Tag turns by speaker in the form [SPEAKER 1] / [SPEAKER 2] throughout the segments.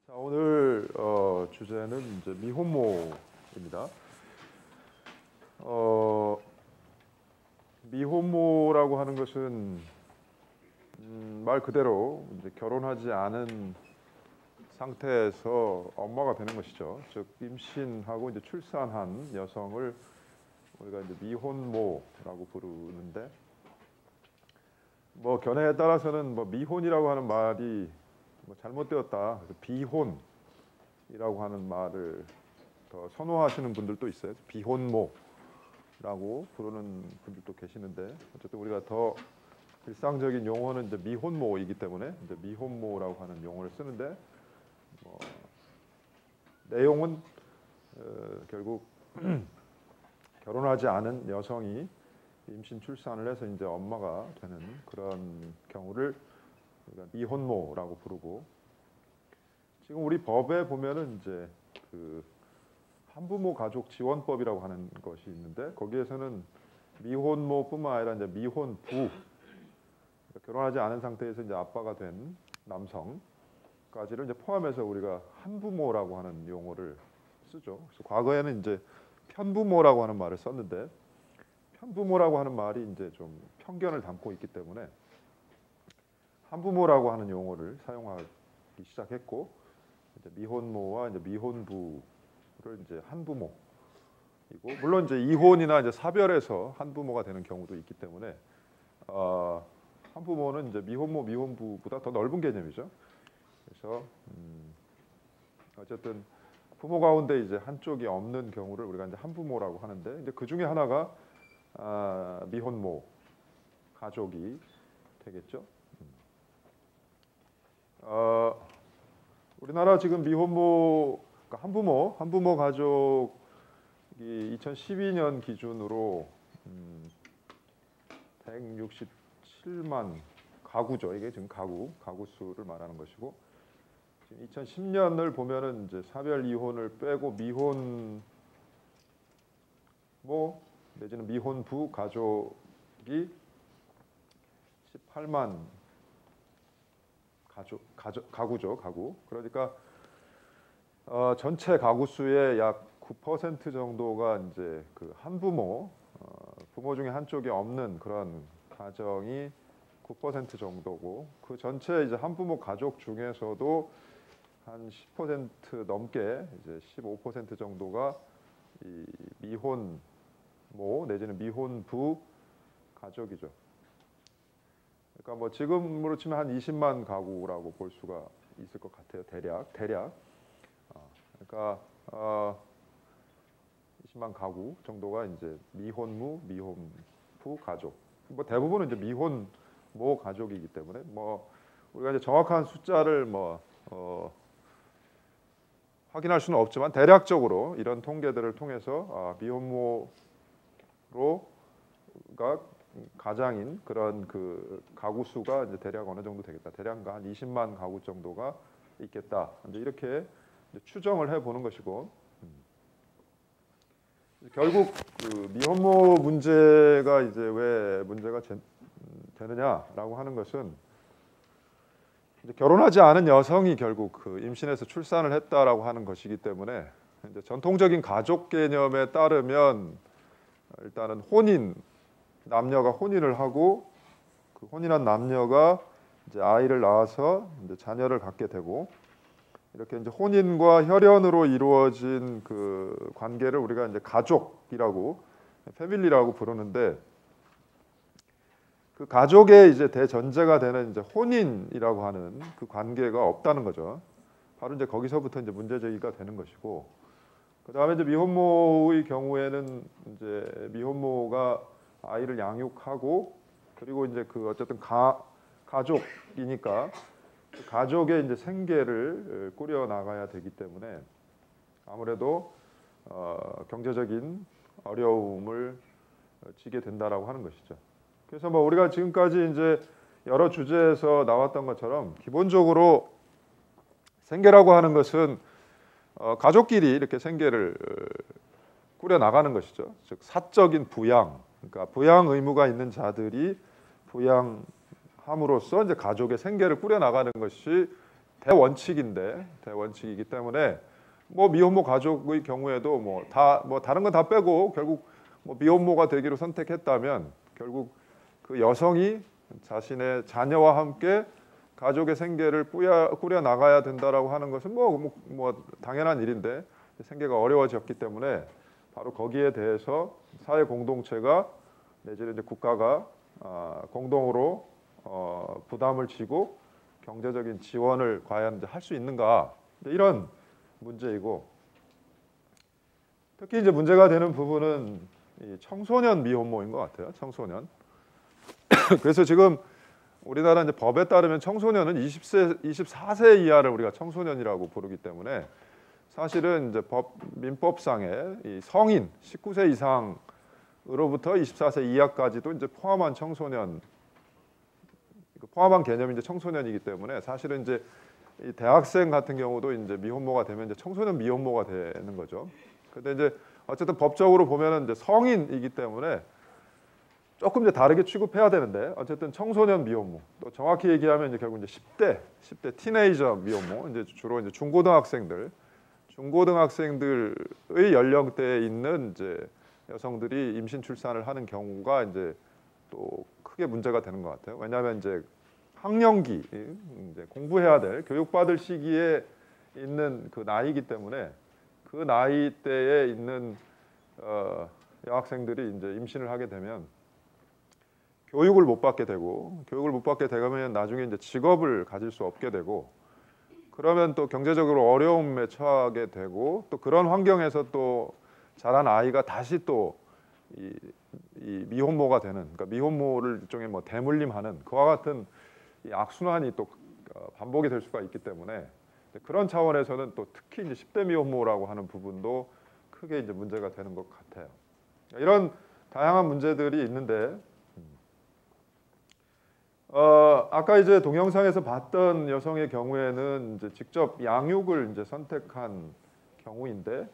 [SPEAKER 1] 자, 오늘 주제는 이제 미혼모입니다. 미혼모라고 하는 것은 말 그대로 이제 결혼하지 않은 상태에서 엄마가 되는 것이죠. 즉 임신하고 이제 출산한 여성을 우리가 이제 미혼모라고 부르는데, 뭐 견해에 따라서는 뭐 미혼이라고 하는 말이 뭐 잘못되었다, 그래서 비혼이라고 하는 말을 더 선호하시는 분들도 있어요. 비혼모라고 부르는 분들도 계시는데, 어쨌든 우리가 더 일상적인 용어는 이제 미혼모이기 때문에 이제 미혼모라고 하는 용어를 쓰는데, 내용은 결국 결혼하지 않은 여성이 임신 출산을 해서 이제 엄마가 되는 그런 경우를 우리가 미혼모라고 부르고, 지금 우리 법에 보면은 이제 그 한부모 가족 지원법이라고 하는 것이 있는데, 거기에서는 미혼모뿐만 아니라 이제 미혼부, 그러니까 결혼하지 않은 상태에서 이제 아빠가 된 남성까지를 이제 포함해서 우리가 한부모라고 하는 용어를 쓰죠. 그래서 과거에는 이제 편부모라고 하는 말을 썼는데, 편부모라고 하는 말이 이제 좀 편견을 담고 있기 때문에 한부모라고 하는 용어를 사용하기 시작했고, 이제 미혼모와 이제 미혼부를 이제 한부모이고, 물론 이제 이혼이나 이제 사별해서 한부모가 되는 경우도 있기 때문에 한부모는 이제 미혼모, 미혼부보다 더 넓은 개념이죠. 그래서 어쨌든 부모 가운데 이제 한쪽이 없는 경우를 우리가 이제 한부모라고 하는데, 이제 그 중에 하나가 미혼모 가족이 되겠죠. 우리나라 지금 미혼모, 그러니까 한부모 가족이 2012년 기준으로 167만 가구죠. 이게 지금 가구 수를 말하는 것이고, 지금 2010년을 보면은 이제 사별 이혼을 빼고 미혼모 내지는 미혼부 가족이 18만 가구죠. 가구. 그러니까 전체 가구 수의 약 9% 정도가 이제 그 한부모, 부모 중에 한쪽이 없는 그런 가정이 9% 정도고, 그 전체 이제 한부모 가족 중에서도 한 10% 넘게 이제 15% 정도가 이 미혼모 내지는 미혼부 가족이죠. 그러니까 뭐 지금으로 치면 한 20만 가구라고 볼 수가 있을 것 같아요. 대략. 그러니까 20만 가구 정도가 이제 미혼모, 미혼부 가족. 뭐 대부분은 이제 미혼모 가족이기 때문에 뭐 우리가 이제 정확한 숫자를 확인할 수는 없지만, 대략적으로 이런 통계들을 통해서 미혼모로가 가장인 그런 그 가구 수가 이제 대략 어느 정도 되겠다. 대략 한 20만 가구 정도가 있겠다. 이제 이렇게 이제 추정을 해 보는 것이고, 결국 그 미혼모 문제가 이제 왜 문제가 되느냐라고 하는 것은, 이제 결혼하지 않은 여성이 결국 그 임신해서 출산을 했다라고 하는 것이기 때문에, 이제 전통적인 가족 개념에 따르면 일단은 남녀가 혼인을 하고, 그 혼인한 남녀가 이제 아이를 낳아서 이제 자녀를 갖게 되고, 이렇게 이제 혼인과 혈연으로 이루어진 그 관계를 우리가 이제 가족이라고, 패밀리라고 부르는데, 그 가족의 이제 대전제가 되는 이제 혼인이라고 하는 그 관계가 없다는 거죠. 바로 이제 거기서부터 이제 문제 제기가 되는 것이고, 그다음에 이제 미혼모의 경우에는 이제 미혼모가 아이를 양육하고, 그리고 이제 그 어쨌든 가족이니까 그 가족의 이제 생계를 꾸려 나가야 되기 때문에 아무래도 경제적인 어려움을 지게 된다라고 하는 것이죠. 그래서 뭐 우리가 지금까지 이제 여러 주제에서 나왔던 것처럼, 기본적으로 생계라고 하는 것은 가족끼리 이렇게 생계를 꾸려 나가는 것이죠. 즉 사적인 부양, 그러니까 부양 의무가 있는 자들이 부양함으로써 이제 가족의 생계를 꾸려 나가는 것이 대원칙이기 때문에 뭐 미혼모 가족의 경우에도 뭐 다른 건 다 빼고 결국 뭐 미혼모가 되기로 선택했다면 결국 그 여성이 자신의 자녀와 함께 가족의 생계를 꾸려 나가야 된다라고 하는 것은 뭐 당연한 일인데 생계가 어려워졌기 때문에 바로 거기에 대해서 사회 공동체가 내지는 이제 국가가 공동으로 부담을 지고 경제적인 지원을 과연 할 수 있는가 이런 문제이고 특히 이제 문제가 되는 부분은 이 청소년 미혼모인 것 같아요. 청소년. 그래서 지금 우리나라 이제 법에 따르면 청소년은 24세 이하를 우리가 청소년이라고 부르기 때문에 사실은 이제 민법상의 이 성인 19세 이상으로부터 24세 이하까지도 이제 포함한 청소년, 포함한 개념이 이제 청소년이기 때문에 사실은 이제 이 대학생 같은 경우도 이제 미혼모가 되면 이제 청소년 미혼모가 되는 거죠. 근데 이제 어쨌든 법적으로 보면은 이제 성인이기 때문에 조금 이제 다르게 취급해야 되는데 어쨌든 청소년 미혼모 또 정확히 얘기하면 이제 결국 이제 10대 티네이저 미혼모 이제 주로 이제 중고등학생들의 연령대에 있는 이제 여성들이 임신 출산을 하는 경우가 이제 또 크게 문제가 되는 것 같아요. 왜냐하면 이제 학령기 이제 공부해야 될 교육받을 시기에 있는 그 나이이기 때문에 그 나이 대에 있는 여학생들이 이제 임신을 하게 되면 교육을 못 받게 되면 나중에 이제 직업을 가질 수 없게 되고 그러면 또 경제적으로 어려움에 처하게 되고 또 그런 환경에서 또 자란 아이가 다시 또 이 미혼모가 되는 그러니까 미혼모를 일종의 뭐 대물림하는 그와 같은 이 악순환이 또 반복이 될 수가 있기 때문에 그런 차원에서는 또 특히 이제 10대 미혼모라고 하는 부분도 크게 이제 문제가 되는 것 같아요. 이런 다양한 문제들이 있는데 아까 이제 동영상에서 봤던 여성의 경우에는 이제 직접 양육을 이제 선택한 경우인데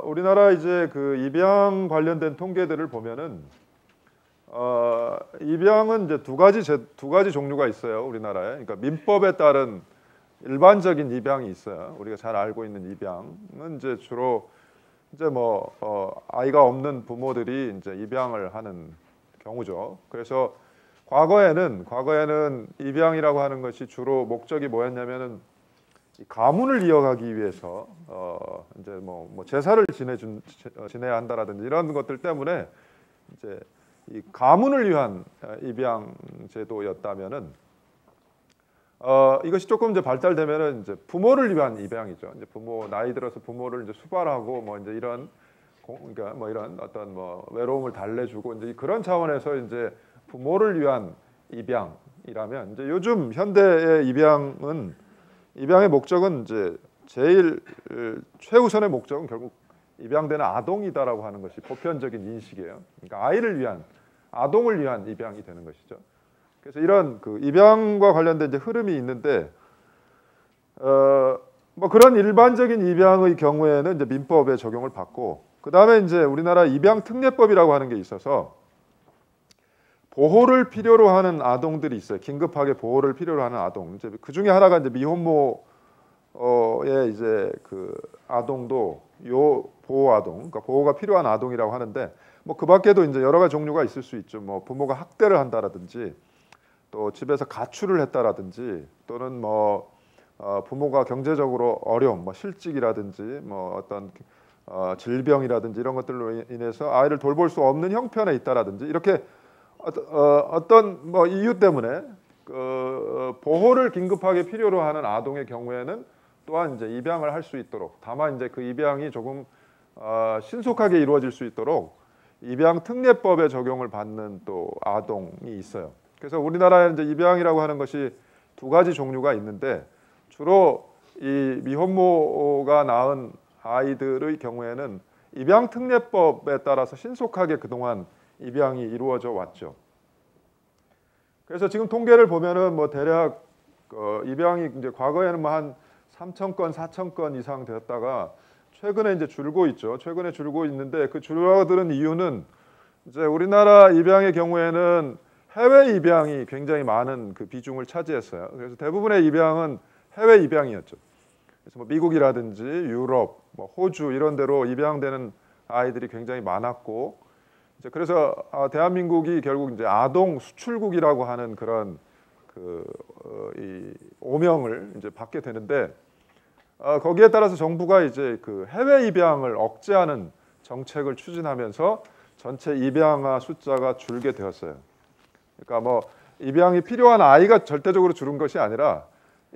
[SPEAKER 1] 우리나라 이제 그 입양 관련된 통계들을 보면은 입양은 이제 두 가지 종류가 있어요. 우리나라에. 그러니까 민법에 따른 일반적인 입양이 있어요. 우리가 잘 알고 있는 입양은 이제 주로 이제 뭐 아이가 없는 부모들이 이제 입양을 하는 경우죠. 그래서 과거에는 입양이라고 하는 것이 주로 목적이 뭐였냐면은 가문을 이어가기 위해서 이제 뭐 제사를 지내야 한다라든지 이런 것들 때문에 이제 이 가문을 위한 입양 제도였다면은 이것이 조금 이제 발달되면은 이제 부모를 위한 입양이죠. 이제 나이 들어서 부모를 이제 수발하고 뭐 이제 그러니까 뭐 이런 어떤 뭐 외로움을 달래주고 이제 그런 차원에서 이제 부모를 위한 입양이라면 이제 요즘 현대의 입양의 목적은 이제 제일 최우선의 목적은 결국 입양되는 아동이다라고 하는 것이 보편적인 인식이에요. 그러니까 아동을 위한 입양이 되는 것이죠. 그래서 이런 그 입양과 관련된 이제 흐름이 있는데 뭐 그런 일반적인 입양의 경우에는 이제 민법에 적용을 받고 그 다음에 이제 우리나라 입양특례법이라고 하는 게 있어서 보호를 필요로 하는 아동들이 있어요. 긴급하게 보호를 필요로 하는 아동. 이제 그 중에 하나가 이제 미혼모의 이제 그 아동도 보호 아동, 그러니까 보호가 필요한 아동이라고 하는데 뭐 그 밖에도 이제 여러 가지 종류가 있을 수 있죠. 뭐 부모가 학대를 한다라든지 또 집에서 가출을 했다라든지 또는 뭐 부모가 경제적으로 어려움, 뭐 실직이라든지 뭐 어떤 질병이라든지 이런 것들로 인해서 아이를 돌볼 수 없는 형편에 있다라든지 이렇게 어떤 뭐 이유 때문에 보호를 긴급하게 필요로 하는 아동의 경우에는 또한 이제 입양을 할 수 있도록 다만 이제 그 입양이 조금 신속하게 이루어질 수 있도록 입양특례법에 적용을 받는 또 아동이 있어요. 그래서 우리나라에 이제 입양이라고 하는 것이 두 가지 종류가 있는데 주로 이 미혼모가 낳은 아이들의 경우에는 입양특례법에 따라서 신속하게 그동안 입양이 이루어져 왔죠. 그래서 지금 통계를 보면은 뭐 대략 입양이 이제 과거에는 뭐 한 3,000건, 4,000건 이상 되었다가 최근에 이제 줄고 있죠. 최근에 줄고 있는데 그 줄어드는 이유는 이제 우리나라 입양의 경우에는 해외 입양이 굉장히 많은 그 비중을 차지했어요. 그래서 대부분의 입양은 해외 입양이었죠. 그래서 뭐 미국이라든지 유럽, 뭐 호주 이런 데로 입양되는 아이들이 굉장히 많았고, 이제 그래서 대한민국이 결국 이제 아동 수출국이라고 하는 그런 이 오명을 이제 받게 되는데, 거기에 따라서 정부가 이제 그 해외 입양을 억제하는 정책을 추진하면서 전체 입양아 숫자가 줄게 되었어요. 그러니까 뭐 입양이 필요한 아이가 절대적으로 줄은 것이 아니라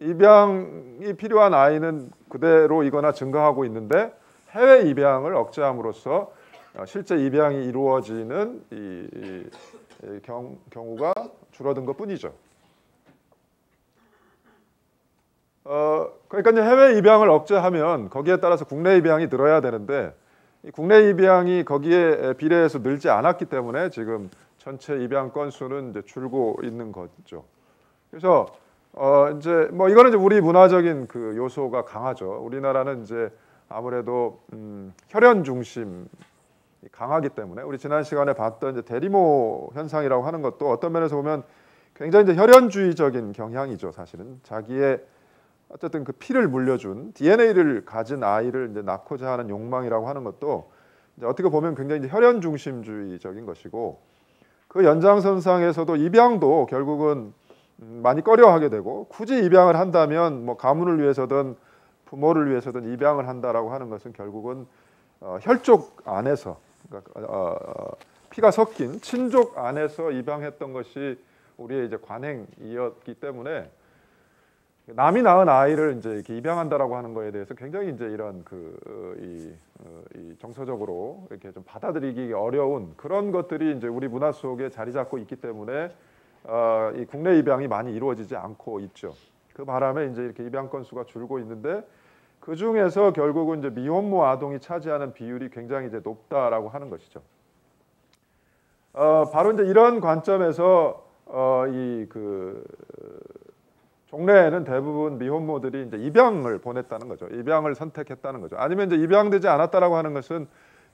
[SPEAKER 1] 입양이 필요한 아이는 그대로이거나 증가하고 있는데 해외 입양을 억제함으로써 실제 입양이 이루어지는 경우가 줄어든 것뿐이죠. 그러니까 이제 해외 입양을 억제하면 거기에 따라서 국내 입양이 늘어야 되는데 이 국내 입양이 거기에 비례해서 늘지 않았기 때문에 지금 전체 입양 건수는 이제 줄고 있는 거죠. 그래서 이제 뭐 이거는 이제 우리 문화적인 그 요소가 강하죠. 우리나라는 이제 아무래도 혈연 중심이 강하기 때문에 우리 지난 시간에 봤던 이제 대리모 현상이라고 하는 것도 어떤 면에서 보면 굉장히 이제 혈연주의적인 경향이죠. 사실은 자기의 어쨌든 그 피를 물려준 DNA를 가진 아이를 이제 낳고자 하는 욕망이라고 하는 것도 이제 어떻게 보면 굉장히 이제 혈연 중심주의적인 것이고, 그 연장선상에서도 입양도 결국은 많이 꺼려하게 되고, 굳이 입양을 한다면 뭐 가문을 위해서든 부모를 위해서든 입양을 한다라고 하는 것은 결국은 혈족 안에서, 그러니까 피가 섞인 친족 안에서 입양했던 것이 우리의 이제 관행이었기 때문에 남이 낳은 아이를 이제 이렇게 입양한다라고 하는 거에 대해서 굉장히 이제 이런 이 정서적으로 이렇게 좀 받아들이기 어려운 그런 것들이 이제 우리 문화 속에 자리 잡고 있기 때문에 이 국내 입양이 많이 이루어지지 않고 있죠. 그 바람에 이제 이렇게 입양 건수가 줄고 있는데, 그 중에서 결국은 이제 미혼모 아동이 차지하는 비율이 굉장히 이제 높다라고 하는 것이죠. 바로 이제 이런 관점에서 종래에는 대부분 미혼모들이 이제 입양을 보냈다는 거죠. 입양을 선택했다는 거죠. 아니면 이제 입양되지 않았다라고 하는 것은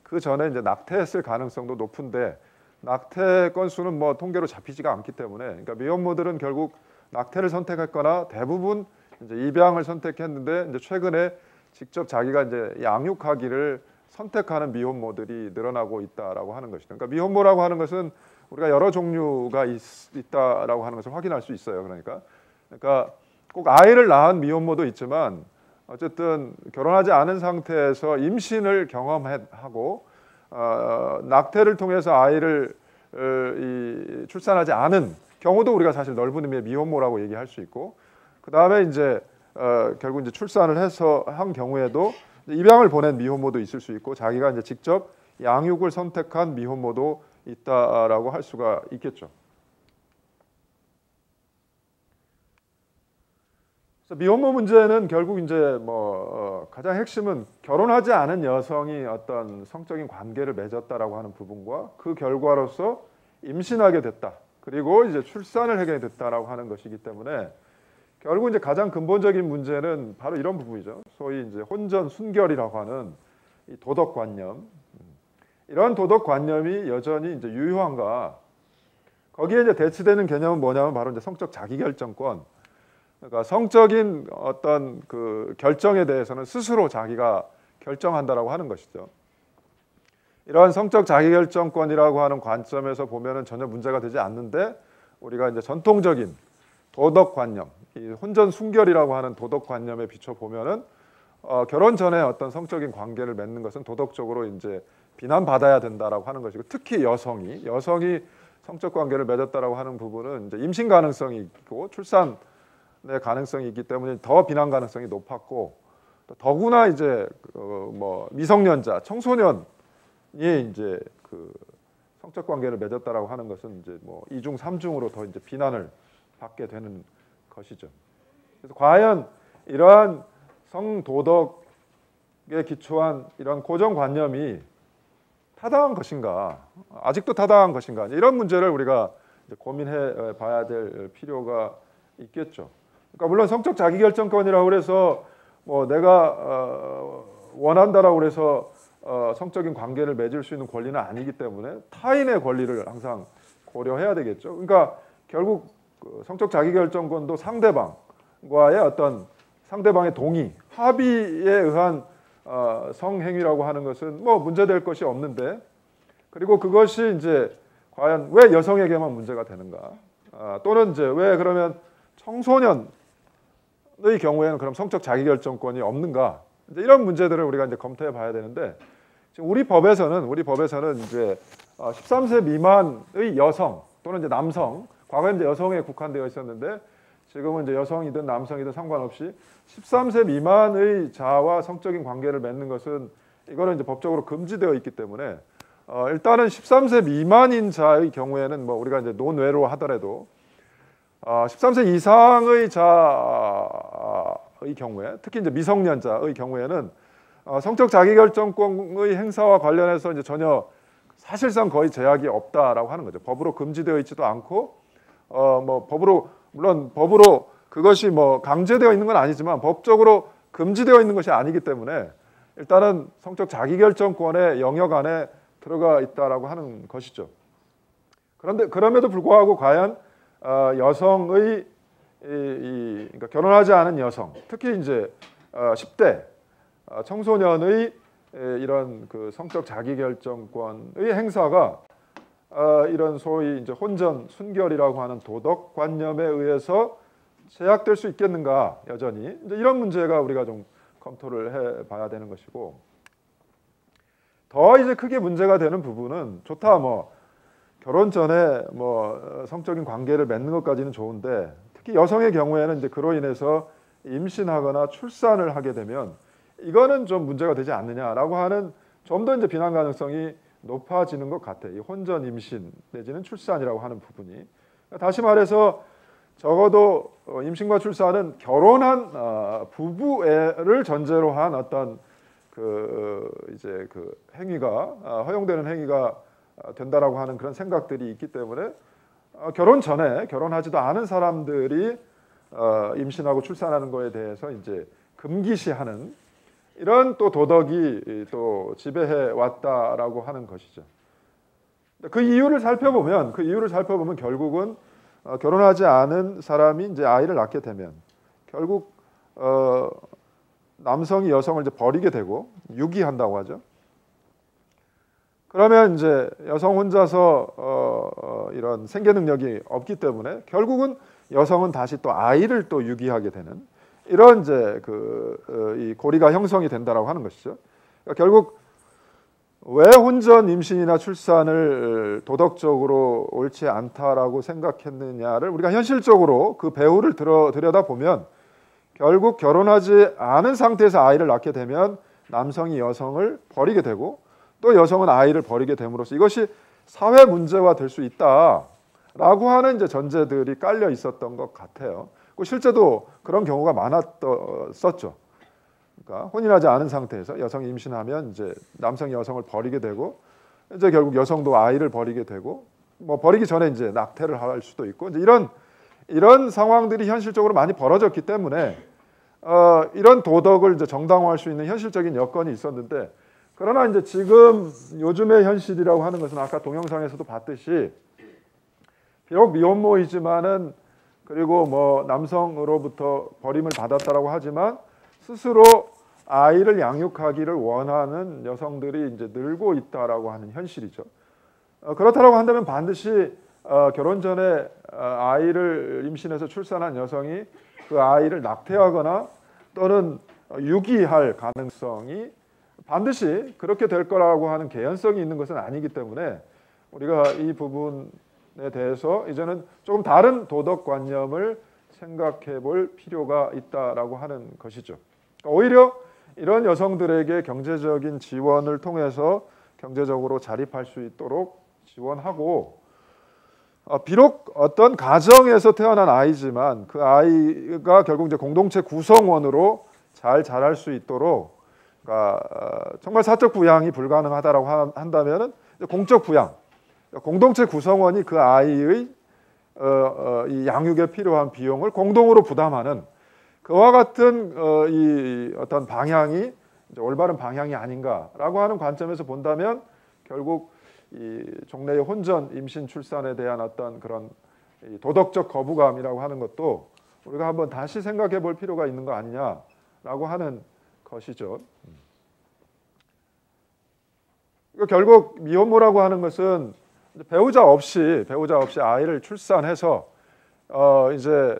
[SPEAKER 1] 그 전에 이제 낙태했을 가능성도 높은데, 낙태 건수는 뭐 통계로 잡히지가 않기 때문에, 그러니까 미혼모들은 결국 낙태를 선택했거나 대부분 이제 입양을 선택했는데, 이제 최근에 직접 자기가 이제 양육하기를 선택하는 미혼모들이 늘어나고 있다라고 하는 것이죠. 그러니까 미혼모라고 하는 것은 우리가 여러 종류가 있다라고 하는 것을 확인할 수 있어요. 그러니까 꼭 아이를 낳은 미혼모도 있지만, 어쨌든 결혼하지 않은 상태에서 임신을 경험하고 낙태를 통해서 아이를 출산하지 않은 경우도 우리가 사실 넓은 의미의 미혼모라고 얘기할 수 있고, 그 다음에 이제 결국 이제 출산을 해서 한 경우에도 입양을 보낸 미혼모도 있을 수 있고, 자기가 이제 직접 양육을 선택한 미혼모도 있다라고 할 수가 있겠죠. 그래서 미혼모 문제는 결국 이제 가장 핵심은 결혼하지 않은 여성이 어떤 성적인 관계를 맺었다라고 하는 부분과 그 결과로서 임신하게 됐다, 그리고 이제 출산을 하게 됐다라고 하는 것이기 때문에 결국 이제 가장 근본적인 문제는 바로 이런 부분이죠. 소위 이제 혼전 순결이라고 하는 이 도덕관념, 이런 도덕관념이 여전히 이제 유효한가? 거기에 이제 대치되는 개념은 뭐냐면 바로 이제 성적 자기결정권. 그러니까 성적인 어떤 그 결정에 대해서는 스스로 자기가 결정한다라고 하는 것이죠. 이러한 성적 자기결정권이라고 하는 관점에서 보면은 전혀 문제가 되지 않는데, 우리가 이제 전통적인 도덕관념, 이 혼전 순결이라고 하는 도덕관념에 비춰 보면은 결혼 전에 어떤 성적인 관계를 맺는 것은 도덕적으로 이제 비난받아야 된다라고 하는 것이고, 특히 여성이 성적 관계를 맺었다라고 하는 부분은 이제 임신 가능성이 있고 출산의 가능성이 있기 때문에 더 비난 가능성이 높았고, 더구나 이제 미성년자, 청소년이 이제 그 성적 관계를 맺었다라고 하는 것은 이제 이중 삼중으로 더 이제 비난을 받게 되는 것이죠. 그래서 과연 이러한 성도덕에 기초한 이런 고정관념이 타당한 것인가, 아직도 타당한 것인가, 이런 문제를 우리가 이제 고민해 봐야 될 필요가 있겠죠. 그러니까 물론 성적 자기결정권이라고 해서 내가 원한다라고 해서 성적인 관계를 맺을 수 있는 권리는 아니기 때문에 타인의 권리를 항상 고려해야 되겠죠. 그러니까 결국 성적 자기결정권도 상대방과의 어떤 상대방의 동의, 합의에 의한 성행위라고 하는 것은 뭐 문제될 것이 없는데, 그리고 그것이 이제 과연 왜 여성에게만 문제가 되는가? 또는 이제 왜 그러면 청소년의 경우에는 그럼 성적 자기결정권이 없는가? 이제 이런 문제들을 우리가 이제 검토해 봐야 되는데, 지금 우리 법에서는 이제 13세 미만의 여성 또는 이제 남성, 과거에 이제 여성에 국한되어 있었는데 지금은 이제 여성이든 남성이든 상관없이 13세 미만의 자와 성적인 관계를 맺는 것은 이거는 이제 법적으로 금지되어 있기 때문에 일단은 13세 미만인 자의 경우에는 뭐 우리가 이제 논외로 하더라도 13세 이상의 자의 경우에, 특히 이제 미성년자의 경우에는 성적 자기결정권의 행사와 관련해서 이제 전혀 사실상 거의 제약이 없다라고 하는 거죠. 법으로 금지되어 있지도 않고 뭐 물론 법으로 그것이 뭐 강제되어 있는 건 아니지만 법적으로 금지되어 있는 것이 아니기 때문에 일단은 성적 자기결정권의 영역 안에 들어가 있다라고 하는 것이죠. 그런데 그럼에도 불구하고 과연 여성의 그러니까 결혼하지 않은 여성, 특히 이제 10대 청소년의 이런 그 성적 자기결정권의 행사가 이런 소위 이제 혼전 순결이라고 하는 도덕관념에 의해서 제약될 수 있겠는가, 여전히 이제 이런 문제가 우리가 좀 검토를 해봐야 되는 것이고, 더 이제 크게 문제가 되는 부분은 좋다 뭐 결혼 전에 뭐 성적인 관계를 맺는 것까지는 좋은데, 특히 여성의 경우에는 이제 그로 인해서 임신하거나 출산을 하게 되면 이거는 좀 문제가 되지 않느냐라고 하는 좀 더 이제 비난 가능성이 높아지는 것 같아요. 이 혼전 임신 내지는 출산이라고 하는 부분이, 다시 말해서 적어도 임신과 출산은 결혼한 부부를 전제로 한 어떤 이제 그 행위가 허용되는 행위가 된다라고 하는 그런 생각들이 있기 때문에 결혼 전에 결혼하지도 않은 사람들이 임신하고 출산하는 거에 대해서 이제 금기시하는 이런 또 도덕이 또 지배해 왔다라고 하는 것이죠. 그 이유를 살펴보면 결국은 결혼하지 않은 사람이 이제 아이를 낳게 되면 결국 남성이 여성을 이제 버리게 되고 유기한다고 하죠. 그러면 이제 여성 혼자서 이런 생계 능력이 없기 때문에 결국은 여성은 다시 또 아이를 또 유기하게 되는 이런 이제 이 고리가 형성이 된다라고 하는 것이죠. 그러니까 결국 왜 혼전 임신이나 출산을 도덕적으로 옳지 않다라고 생각했느냐를 우리가 현실적으로 그 배후를 들여다보면 결국 결혼하지 않은 상태에서 아이를 낳게 되면 남성이 여성을 버리게 되고 또 여성은 아이를 버리게 됨으로써 이것이 사회 문제화 될 수 있다라고 하는 이제 전제들이 깔려 있었던 것 같아요. 실제도 그런 경우가 많았었죠. 그러니까 혼인하지 않은 상태에서 여성이 임신하면 이제 남성이 여성을 버리게 되고 이제 결국 여성도 아이를 버리게 되고 뭐 버리기 전에 이제 낙태를 할 수도 있고 이제 이런 상황들이 현실적으로 많이 벌어졌기 때문에 이런 도덕을 이제 정당화할 수 있는 현실적인 여건이 있었는데, 그러나 이제 지금 요즘의 현실이라고 하는 것은 아까 동영상에서도 봤듯이 비록 미혼모이지만은 그리고 뭐 남성으로부터 버림을 받았다라고 하지만 스스로 아이를 양육하기를 원하는 여성들이 이제 늘고 있다라고 하는 현실이죠. 그렇다고 한다면 반드시 결혼 전에 아이를 임신해서 출산한 여성이 그 아이를 낙태하거나 또는 유기할 가능성이 반드시 그렇게 될 거라고 하는 개연성이 있는 것은 아니기 때문에 우리가 이 부분에 대해서 이제는 조금 다른 도덕관념을 생각해 볼 필요가 있다라고 하는 것이죠. 오히려 이런 여성들에게 경제적인 지원을 통해서 경제적으로 자립할 수 있도록 지원하고, 비록 어떤 가정에서 태어난 아이지만 그 아이가 결국 이제 공동체 구성원으로 잘 자랄 수 있도록, 그러니까 정말 사적 부양이 불가능하다라고 한다면은 공적 부양, 공동체 구성원이 그 아이의 이 양육에 필요한 비용을 공동으로 부담하는 그와 같은 이 어떤 방향이 이제 올바른 방향이 아닌가라고 하는 관점에서 본다면 결국 이 종래의 혼전 임신 출산에 대한 어떤 그런 도덕적 거부감이라고 하는 것도 우리가 한번 다시 생각해 볼 필요가 있는 거 아니냐라고 하는 것이죠. 결국 미혼모라고 하는 것은 배우자 없이 아이를 출산해서 이제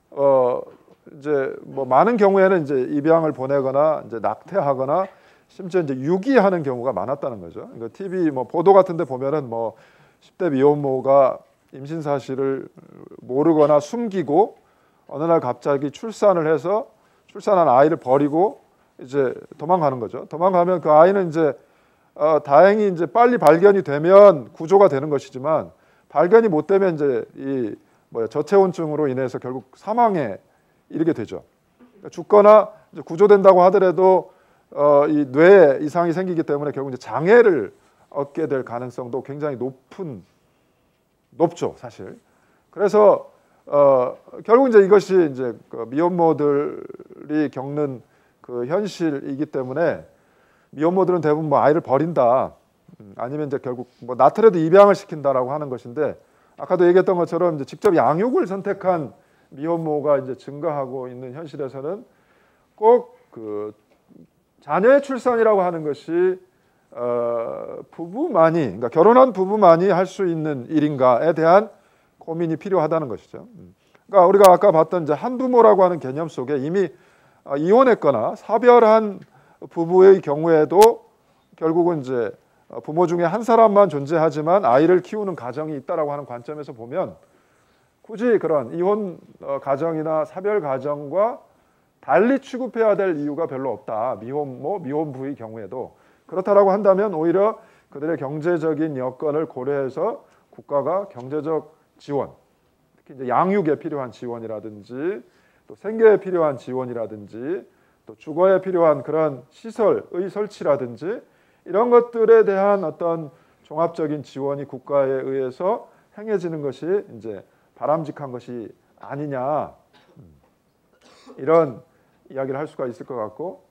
[SPEAKER 1] 뭐 많은 경우에는 이제 입양을 보내거나 이제 낙태하거나 심지어 이제 유기하는 경우가 많았다는 거죠. 그러니까 TV 뭐 보도 같은데 보면은 뭐 10대 미혼모가 임신 사실을 모르거나 숨기고 어느 날 갑자기 출산을 해서 출산한 아이를 버리고 이제 도망가는 거죠. 도망가면 그 아이는 이제 다행히 이제 빨리 발견이 되면 구조가 되는 것이지만 발견이 못 되면 이제 이 저체온증으로 인해서 결국 사망에 이르게 되죠. 죽거나 이제 구조된다고 하더라도 이 뇌에 이상이 생기기 때문에 결국 이제 장애를 얻게 될 가능성도 굉장히 높죠, 사실. 그래서 결국 이제 이것이 이제 그 미혼모들이 겪는 그 현실이기 때문에 미혼모들은 대부분 뭐 아이를 버린다, 아니면 이제 결국 뭐 낳더라도 입양을 시킨다라고 하는 것인데, 아까도 얘기했던 것처럼 이제 직접 양육을 선택한 미혼모가 이제 증가하고 있는 현실에서는 꼭 그 자녀의 출산이라고 하는 것이 부부만이, 그러니까 결혼한 부부만이 할 수 있는 일인가에 대한 고민이 필요하다는 것이죠. 그러니까 우리가 아까 봤던 이제 한부모라고 하는 개념 속에 이미 이혼했거나 사별한 부부의 경우에도 결국은 이제 부모 중에 한 사람만 존재하지만 아이를 키우는 가정이 있다라고 하는 관점에서 보면 굳이 그런 이혼 가정이나 사별 가정과 달리 취급해야 될 이유가 별로 없다. 미혼모, 미혼부의 경우에도 그렇다라고 한다면 오히려 그들의 경제적인 여건을 고려해서 국가가 경제적 지원, 특히 이제 양육에 필요한 지원이라든지 또 생계에 필요한 지원이라든지 또 주거에 필요한 그런 시설의 설치라든지 이런 것들에 대한 어떤 종합적인 지원이 국가에 의해서 행해지는 것이 이제 바람직한 것이 아니냐, 이런 이야기를 할 수가 있을 것 같고,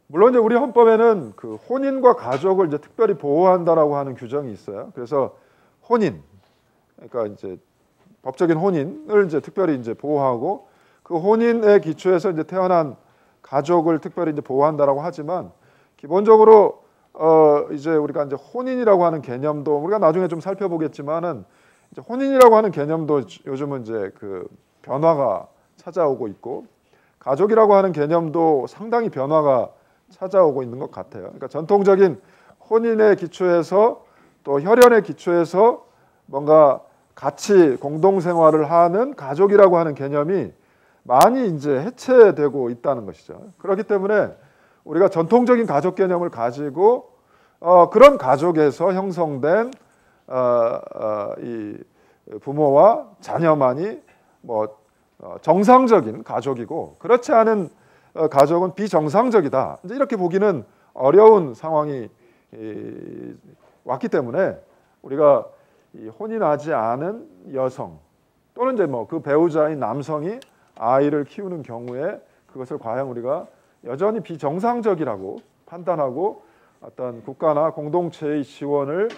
[SPEAKER 1] 물론 이제 우리 헌법에는 그 혼인과 가족을 이제 특별히 보호한다라고 하는 규정이 있어요. 그래서 혼인, 그러니까 이제 법적인 혼인을 이제 특별히 이제 보호하고 그 혼인의 기초에서 이제 태어난 가족을 특별히 이제 보호한다라고 하지만, 기본적으로 이제 우리가 이제 혼인이라고 하는 개념도 우리가 나중에 좀 살펴보겠지만은 이제 혼인이라고 하는 개념도 요즘은 이제 그 변화가 찾아오고 있고, 가족이라고 하는 개념도 상당히 변화가 찾아오고 있는 것 같아요. 그러니까 전통적인 혼인의 기초에서 또 혈연의 기초에서 뭔가 같이 공동생활을 하는 가족이라고 하는 개념이 많이 이제 해체되고 있다는 것이죠. 그렇기 때문에 우리가 전통적인 가족 개념을 가지고 그런 가족에서 형성된 이 부모와 자녀만이 뭐 정상적인 가족이고, 그렇지 않은 가족은 비정상적이다, 이제 이렇게 보기는 어려운 상황이 왔기 때문에 우리가 이 혼인하지 않은 여성 또는 이제 뭐 그 배우자인 남성이 아이를 키우는 경우에 그것을 과연 우리가 여전히 비정상적이라고 판단하고 어떤 국가나 공동체의 지원을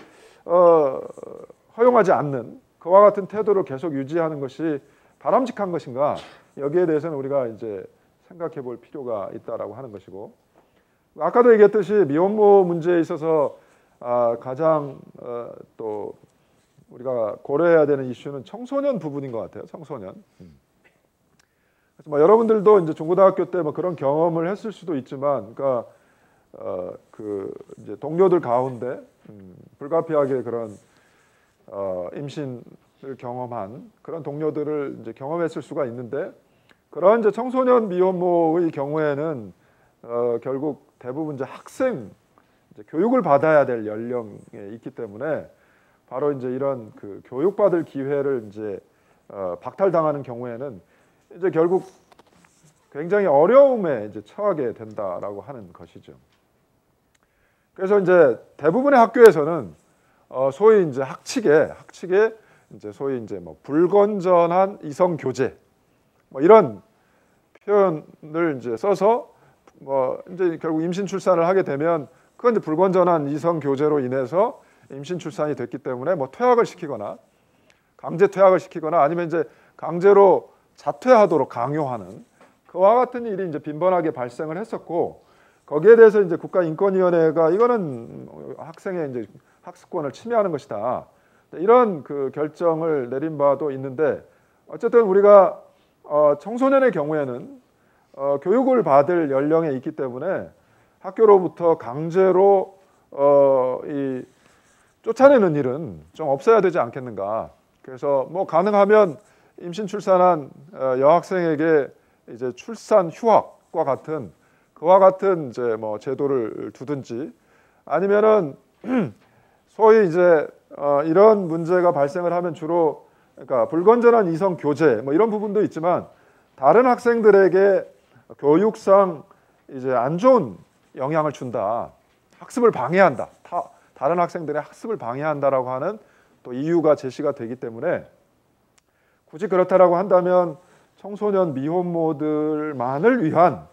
[SPEAKER 1] 허용하지 않는 그와 같은 태도를 계속 유지하는 것이 바람직한 것인가, 여기에 대해서는 우리가 이제 생각해 볼 필요가 있다라고 하는 것이고, 아까도 얘기했듯이 미혼모 문제에 있어서 가장 또 우리가 고려해야 되는 이슈는 청소년 부분인 것 같아요. 청소년. 그래서 뭐 여러분들도 이제 중고등학교 때 뭐 그런 경험을 했을 수도 있지만, 그러니까 그 이제 동료들 가운데 불가피하게 그런 임신을 경험한 그런 동료들을 이제 경험했을 수가 있는데, 그런 이제 청소년 미혼모의 경우에는 결국 대부분 이제 학생, 이제 교육을 받아야 될 연령에 있기 때문에 바로 이제 이런 그 교육받을 기회를 이제 박탈당하는 경우에는 이제 결국 굉장히 어려움에 이제 처하게 된다라고 하는 것이죠. 그래서 이제 대부분의 학교에서는 소위 이제 학칙에 이제 소위 이제 뭐 불건전한 이성 교제 뭐 이런 표현을 이제 써서 뭐 이제 결국 임신 출산을 하게 되면 그건 이제 불건전한 이성 교제로 인해서 임신 출산이 됐기 때문에 뭐 퇴학을 시키거나 강제 퇴학을 시키거나 아니면 이제 강제로 자퇴하도록 강요하는 그와 같은 일이 이제 빈번하게 발생을 했었고, 거기에 대해서 이제 국가인권위원회가 이거는 학생의 이제 학습권을 침해하는 것이다, 이런 그 결정을 내린 바도 있는데, 어쨌든 우리가 청소년의 경우에는 교육을 받을 연령에 있기 때문에 학교로부터 강제로 이 쫓아내는 일은 좀 없어야 되지 않겠는가. 그래서 뭐 가능하면 임신 출산한 여학생에게 이제 출산 휴학과 같은 그와 같은 이제 뭐 제도를 두든지, 아니면은 소위 이제 이런 문제가 발생을 하면 주로 그러니까 불건전한 이성 교제 뭐 이런 부분도 있지만, 다른 학생들에게 교육상 이제 안 좋은 영향을 준다, 학습을 방해한다, 다른 학생들의 학습을 방해한다라고 하는 또 이유가 제시가 되기 때문에, 굳이 그렇다라고 한다면 청소년 미혼모들만을 위한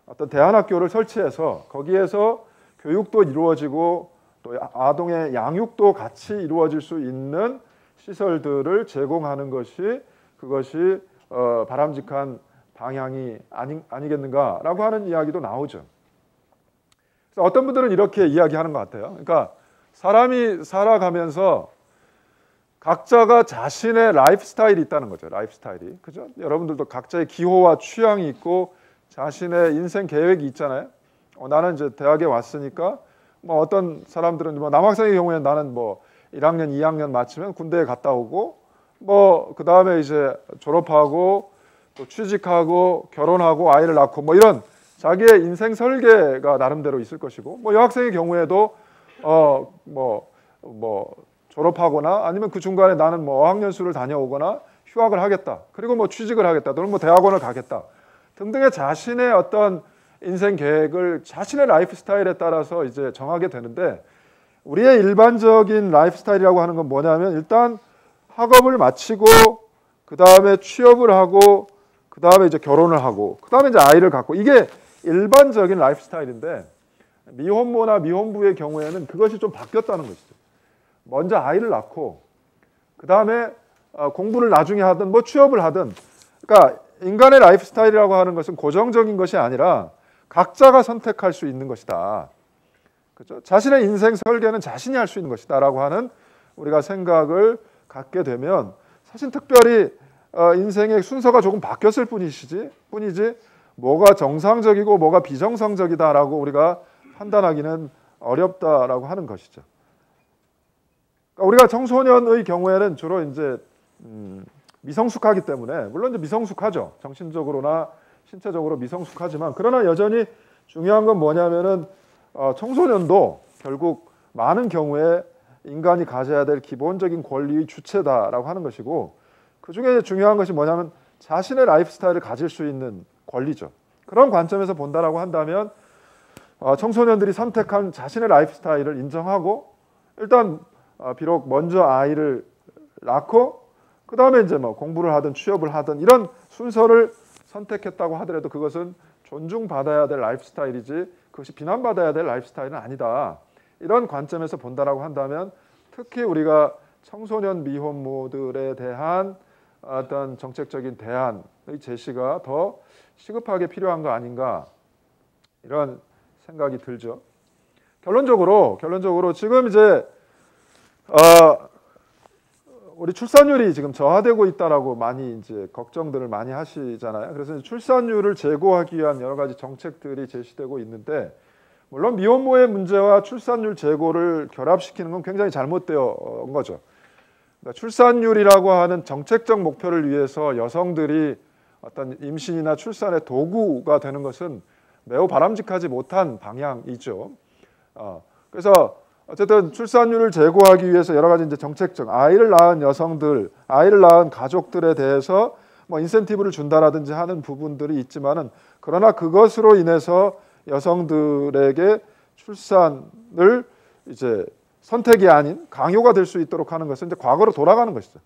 [SPEAKER 1] 어떤 대안학교를 설치해서 거기에서 교육도 이루어지고 또 아동의 양육도 같이 이루어질 수 있는 시설들을 제공하는 것이 그것이 바람직한 방향이 아니겠는가라고 하는 이야기도 나오죠. 그래서 어떤 분들은 이렇게 이야기하는 것 같아요. 그러니까 사람이 살아가면서 각자가 자신의 라이프 스타일이 있다는 거죠. 라이프 스타일이. 그죠? 여러분들도 각자의 기호와 취향이 있고 자신의 인생 계획이 있잖아요. 나는 이제 대학에 왔으니까 뭐 어떤 사람들은 뭐 남학생의 경우에는 나는 뭐 1학년, 2학년 마치면 군대에 갔다 오고 뭐 그다음에 이제 졸업하고 또 취직하고 결혼하고 아이를 낳고 뭐 이런 자기의 인생 설계가 나름대로 있을 것이고, 뭐 여학생의 경우에도 졸업하거나 아니면 그 중간에 나는 뭐 어학연수를 다녀오거나 휴학을 하겠다, 그리고 뭐 취직을 하겠다, 또는 뭐 대학원을 가겠다 등등의 자신의 어떤 인생 계획을 자신의 라이프 스타일에 따라서 이제 정하게 되는데, 우리의 일반적인 라이프 스타일이라고 하는 건 뭐냐면, 일단 학업을 마치고 그 다음에 취업을 하고 그 다음에 이제 결혼을 하고 그 다음에 이제 아이를 갖고, 이게 일반적인 라이프 스타일인데, 미혼모나 미혼부의 경우에는 그것이 좀 바뀌었다는 것이죠. 먼저 아이를 낳고 그 다음에 공부를 나중에 하든 뭐 취업을 하든, 그러니까 인간의 라이프 스타일이라고 하는 것은 고정적인 것이 아니라 각자가 선택할 수 있는 것이다. 그렇죠? 자신의 인생 설계는 자신이 할 수 있는 것이다라고 하는 우리가 생각을 갖게 되면, 사실 특별히 인생의 순서가 조금 바뀌었을 뿐이지 뭐가 정상적이고 뭐가 비정상적이다라고 우리가 판단하기는 어렵다라고 하는 것이죠. 그러니까 우리가 청소년의 경우에는 주로 이제 미성숙하기 때문에, 물론 이제 미성숙하죠. 정신적으로나 신체적으로 미성숙하지만, 그러나 여전히 중요한 건 뭐냐면은 청소년도 결국 많은 경우에 인간이 가져야 될 기본적인 권리의 주체다라고 하는 것이고, 그 중에 중요한 것이 뭐냐면 자신의 라이프 스타일을 가질 수 있는 권리죠. 그런 관점에서 본다라고 한다면 청소년들이 선택한 자신의 라이프 스타일을 인정하고, 일단 비록 먼저 아이를 낳고 그 다음에 이제 뭐 공부를 하든 취업을 하든 이런 순서를 선택했다고 하더라도 그것은 존중받아야 될 라이프 스타일이지 그것이 비난받아야 될 라이프 스타일은 아니다. 이런 관점에서 본다라고 한다면, 특히 우리가 청소년 미혼모들에 대한 어떤 정책적인 대안의 제시가 더 시급하게 필요한 거 아닌가, 이런 생각이 들죠. 결론적으로 지금 이제 우리 출산율이 지금 저하되고 있다라고 많이 이제 걱정들을 많이 하시잖아요. 그래서 출산율을 제고하기 위한 여러 가지 정책들이 제시되고 있는데, 물론 미혼모의 문제와 출산율 제고를 결합시키는 건 굉장히 잘못되어 온 거죠. 그러니까 출산율이라고 하는 정책적 목표를 위해서 여성들이 어떤 임신이나 출산의 도구가 되는 것은 매우 바람직하지 못한 방향이죠. 그래서 어쨌든 출산율을 제고하기 위해서 여러 가지 이제 정책적, 아이를 낳은 여성들, 아이를 낳은 가족들에 대해서 뭐 인센티브를 준다라든지 하는 부분들이 있지만은, 그러나 그것으로 인해서 여성들에게 출산을 이제 선택이 아닌 강요가 될 수 있도록 하는 것은 이제 과거로 돌아가는 것이죠.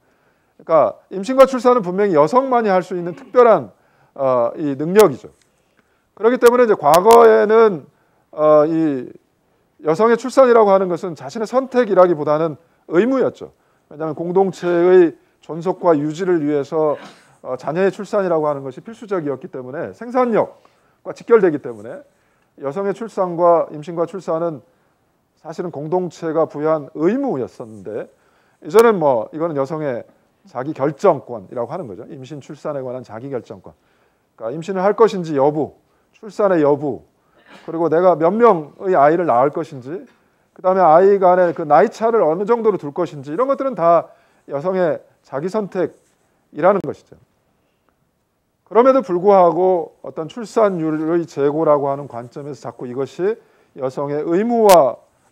[SPEAKER 1] 그러니까 임신과 출산은 분명히 여성만이 할 수 있는 특별한 이 능력이죠. 그렇기 때문에 이제 과거에는 이 여성의 출산이라고 하는 것은 자신의 선택이라기보다는 의무였죠. 왜냐하면 공동체의 존속과 유지를 위해서 자녀의 출산이라고 하는 것이 필수적이었기 때문에 생산력과 직결되기 때문에 여성의 출산과 임신과 출산은 사실은 공동체가 부여한 의무였었는데 이제는 뭐 이거는 여성의 자기 결정권이라고 하는 거죠. 임신 출산에 관한 자기 결정권. 그러니까 임신을 할 것인지 여부, 출산의 여부, 그리고 내가 몇 명의 아이를 낳을 것인지, 그다음에 아이 간의 그 나이 차를 어느 정도로 둘 것인지 이런 것들은 다 여성의 자기 선택이라는 것이죠. 그럼에도 불구하고 어떤 출산율의 제고라고 하는 관점에서 자꾸 이것이 여성의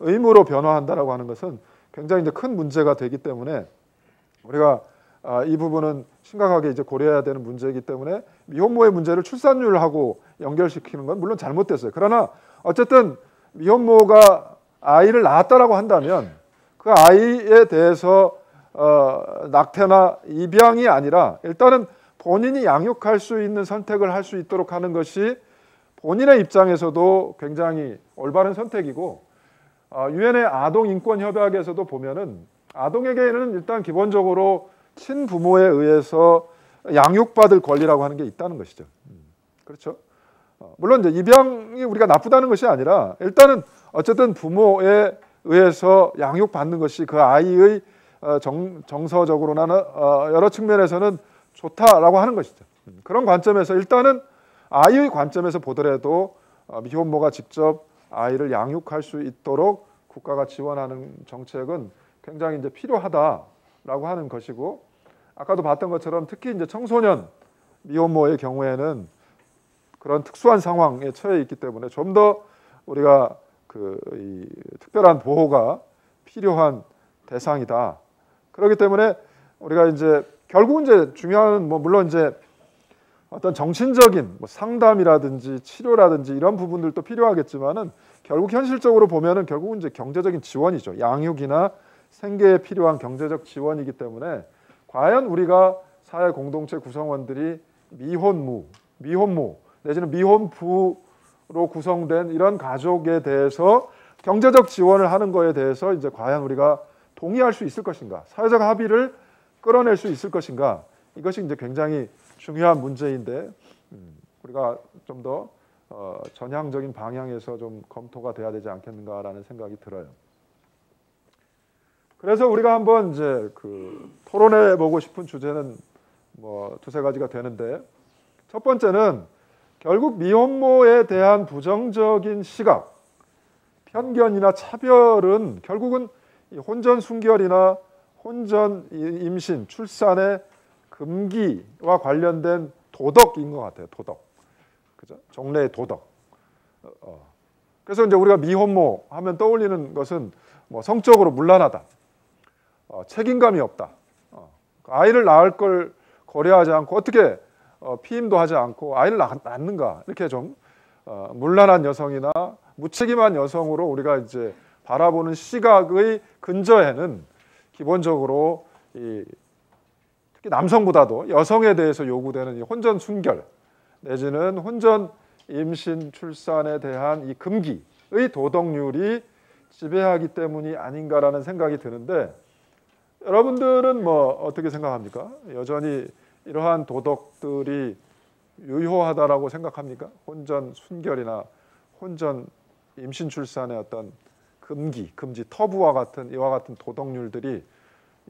[SPEAKER 1] 의무로 변화한다라고 하는 것은 굉장히 이제 큰 문제가 되기 때문에 우리가 이 부분은 심각하게 이제 고려해야 되는 문제이기 때문에 미혼모의 문제를 출산율하고 연결시키는 건 물론 잘못됐어요. 그러나 어쨌든 미혼모가 아이를 낳았다라고 한다면 그 아이에 대해서 낙태나 입양이 아니라 일단은 본인이 양육할 수 있는 선택을 할 수 있도록 하는 것이 본인의 입장에서도 굉장히 올바른 선택이고 유엔의 아동인권협약에서도 보면은 아동에게는 일단 기본적으로 친부모에 의해서 양육받을 권리라고 하는 게 있다는 것이죠. 그렇죠? 물론 이제 입양이 우리가 나쁘다는 것이 아니라 일단은 어쨌든 부모에 의해서 양육받는 것이 그 아이의 정서적으로나 여러 측면에서는 좋다라고 하는 것이죠. 그런 관점에서 일단은 아이의 관점에서 보더라도 미혼모가 직접 아이를 양육할 수 있도록 국가가 지원하는 정책은 굉장히 이제 필요하다라고 하는 것이고, 아까도 봤던 것처럼 특히 이제 청소년 미혼모의 경우에는 그런 특수한 상황에 처해 있기 때문에 좀 더 우리가 이 특별한 보호가 필요한 대상이다. 그렇기 때문에 우리가 이제 결국 이제 중요한 물론 이제 어떤 정신적인 상담이라든지 치료라든지 이런 부분들도 필요하겠지만은 결국 현실적으로 보면은 결국은 이제 경제적인 지원이죠. 양육이나 생계에 필요한 경제적 지원이기 때문에 과연 우리가 사회 공동체 구성원들이 미혼모 내지는 미혼부로 구성된 이런 가족에 대해서 경제적 지원을 하는 거에 대해서 이제 과연 우리가 동의할 수 있을 것인가, 사회적 합의를 끌어낼 수 있을 것인가, 이것이 이제 굉장히 중요한 문제인데 우리가 좀 더 전향적인 방향에서 좀 검토가 돼야 되지 않겠는가라는 생각이 들어요. 그래서 우리가 한번 이제 토론해 보고 싶은 주제는 두세 가지가 되는데, 첫 번째는 결국 미혼모에 대한 부정적인 시각, 편견이나 차별은 결국은 혼전 순결이나 혼전 임신, 출산의 금기와 관련된 도덕인 것 같아요. 도덕, 그죠? 종래의 도덕. 그래서 이제 우리가 미혼모 하면 떠올리는 것은 성적으로 문란하다, 책임감이 없다, 아이를 낳을 걸 고려하지 않고 어떻게 피임도 하지 않고 아이를 낳는가, 이렇게 좀 문란한 여성이나 무책임한 여성으로 우리가 이제 바라보는 시각의 근저에는 기본적으로 특히 남성보다도 여성에 대해서 요구되는 이 혼전 순결 내지는 혼전 임신 출산에 대한 이 금기의 도덕률이 지배하기 때문이 아닌가라는 생각이 드는데, 여러분들은 어떻게 생각합니까? 여전히 이러한 도덕들이 유효하다라고 생각합니까? 혼전 순결이나 혼전 임신 출산의 어떤 금지 터부와 같은 이와 같은 도덕률들이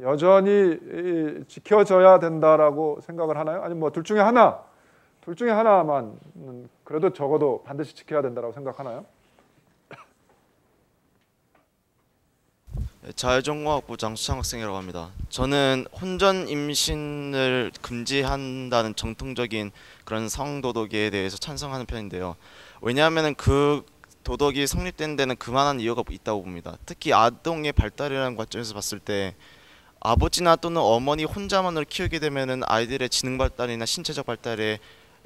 [SPEAKER 1] 여전히 지켜져야 된다라고 생각을 하나요? 아니면 둘 중에 하나만 그래도 적어도 반드시 지켜야 된다라고 생각하나요?
[SPEAKER 2] 자율전공학부 장수창 학생이라고 합니다. 저는 혼전 임신을 금지한다는 정통적인 그런 성도덕에 대해서 찬성하는 편인데요. 왜냐하면 그 도덕이 성립된 데는 그만한 이유가 있다고 봅니다. 특히 아동의 발달이라는 관점에서 봤을 때 아버지나 또는 어머니 혼자만으로 키우게 되면은 아이들의 지능 발달이나 신체적 발달에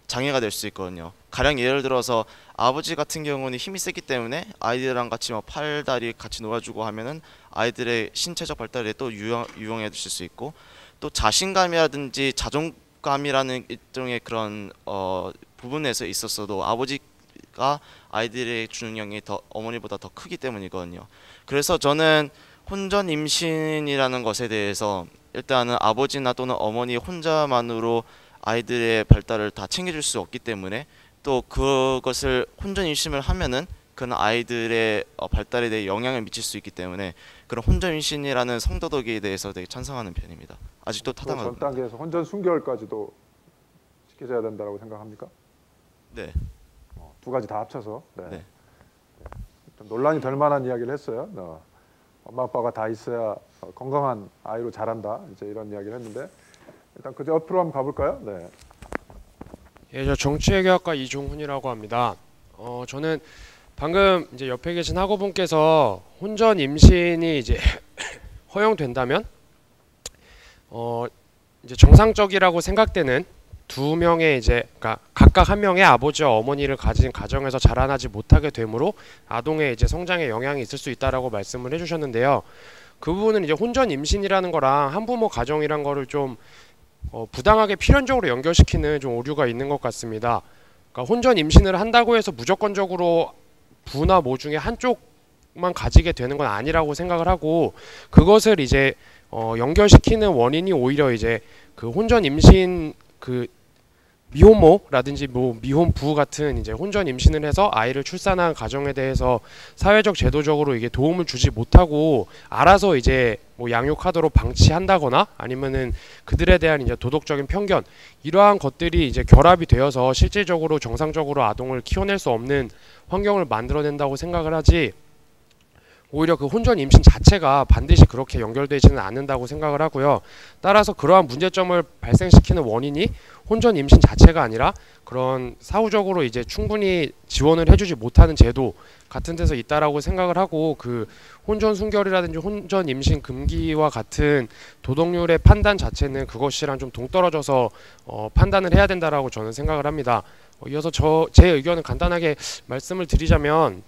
[SPEAKER 2] 장애가 될 수 있거든요. 가령 예를 들어서 아버지 같은 경우는 힘이 세기 때문에 아이들이랑 같이 팔, 다리 같이 놓아주고 하면은 아이들의 신체적 발달에 또 유용해질 수 있고, 또 자신감이라든지 자존감이라는 일종의 그런 부분에서 있었어도 아버지가 아이들의 주는 영향이 더 어머니보다 더 크기 때문이거든요. 그래서 저는 혼전 임신이라는 것에 대해서 일단은 아버지나 또는 어머니 혼자만으로 아이들의 발달을 다 챙겨줄 수 없기 때문에 또 그것을 혼전 임신을 하면은 그런 아이들의 발달에 대해 영향을 미칠 수 있기 때문에 그런 혼전 임신이라는 성도덕에 대해서 되게 찬성하는 편입니다. 아직도
[SPEAKER 1] 전
[SPEAKER 2] 타당하고.
[SPEAKER 1] 단계에서 혼전 순결까지도 지켜져야 된다고 생각합니까?
[SPEAKER 2] 네.
[SPEAKER 1] 두 가지 다 합쳐서. 네.
[SPEAKER 2] 네.
[SPEAKER 1] 좀 논란이 될 만한 이야기를 했어요. 엄마 아빠가 다 있어야 건강한 아이로 자란다. 이제 이런 이야기를 했는데 일단 그 옆으로 한번 가볼까요? 네.
[SPEAKER 3] 예, 저 정치외교학과 이종훈이라고 합니다. 저는 방금 이제 옆에 계신 학우분께서 혼전 임신이 이제 허용된다면 이제 정상적이라고 생각되는 두 명의 이제 그러니까 각각 한 명의 아버지와 어머니를 가진 가정에서 자라나지 못하게 되므로 아동의 이제 성장에 영향이 있을 수 있다라고 말씀을 해주셨는데요. 그 부분은 이제 혼전 임신이라는 거랑 한부모 가정이란 거를 좀 부당하게 필연적으로 연결시키는 좀 오류가 있는 것 같습니다. 그러니까 혼전 임신을 한다고 해서 무조건적으로 부나 모 중에 한쪽만 가지게 되는 건 아니라고 생각을 하고 그것을 이제 연결시키는 원인이 오히려 이제 그 혼전 임신 그 미혼모라든지 뭐 미혼부 같은 이제 혼전 임신을 해서 아이를 출산한 가정에 대해서 사회적 제도적으로 이게 도움을 주지 못하고 알아서 이제 뭐 양육하도록 방치한다거나 아니면은 그들에 대한 이제 도덕적인 편견 이러한 것들이 이제 결합이 되어서 실질적으로 정상적으로 아동을 키워낼 수 없는 환경을 만들어낸다고 생각을 하지 오히려 그 혼전 임신 자체가 반드시 그렇게 연결되지는 않는다고 생각을 하고요. 따라서 그러한 문제점을 발생시키는 원인이 혼전 임신 자체가 아니라 그런 사후적으로 이제 충분히 지원을 해주지 못하는 제도 같은 데서 있다라고 생각을 하고 그 혼전 순결이라든지 혼전 임신 금기와 같은 도덕률의 판단 자체는 그것이랑 좀 동떨어져서 판단을 해야 된다라고 저는 생각을 합니다. 이어서 제 의견을 간단하게 말씀을 드리자면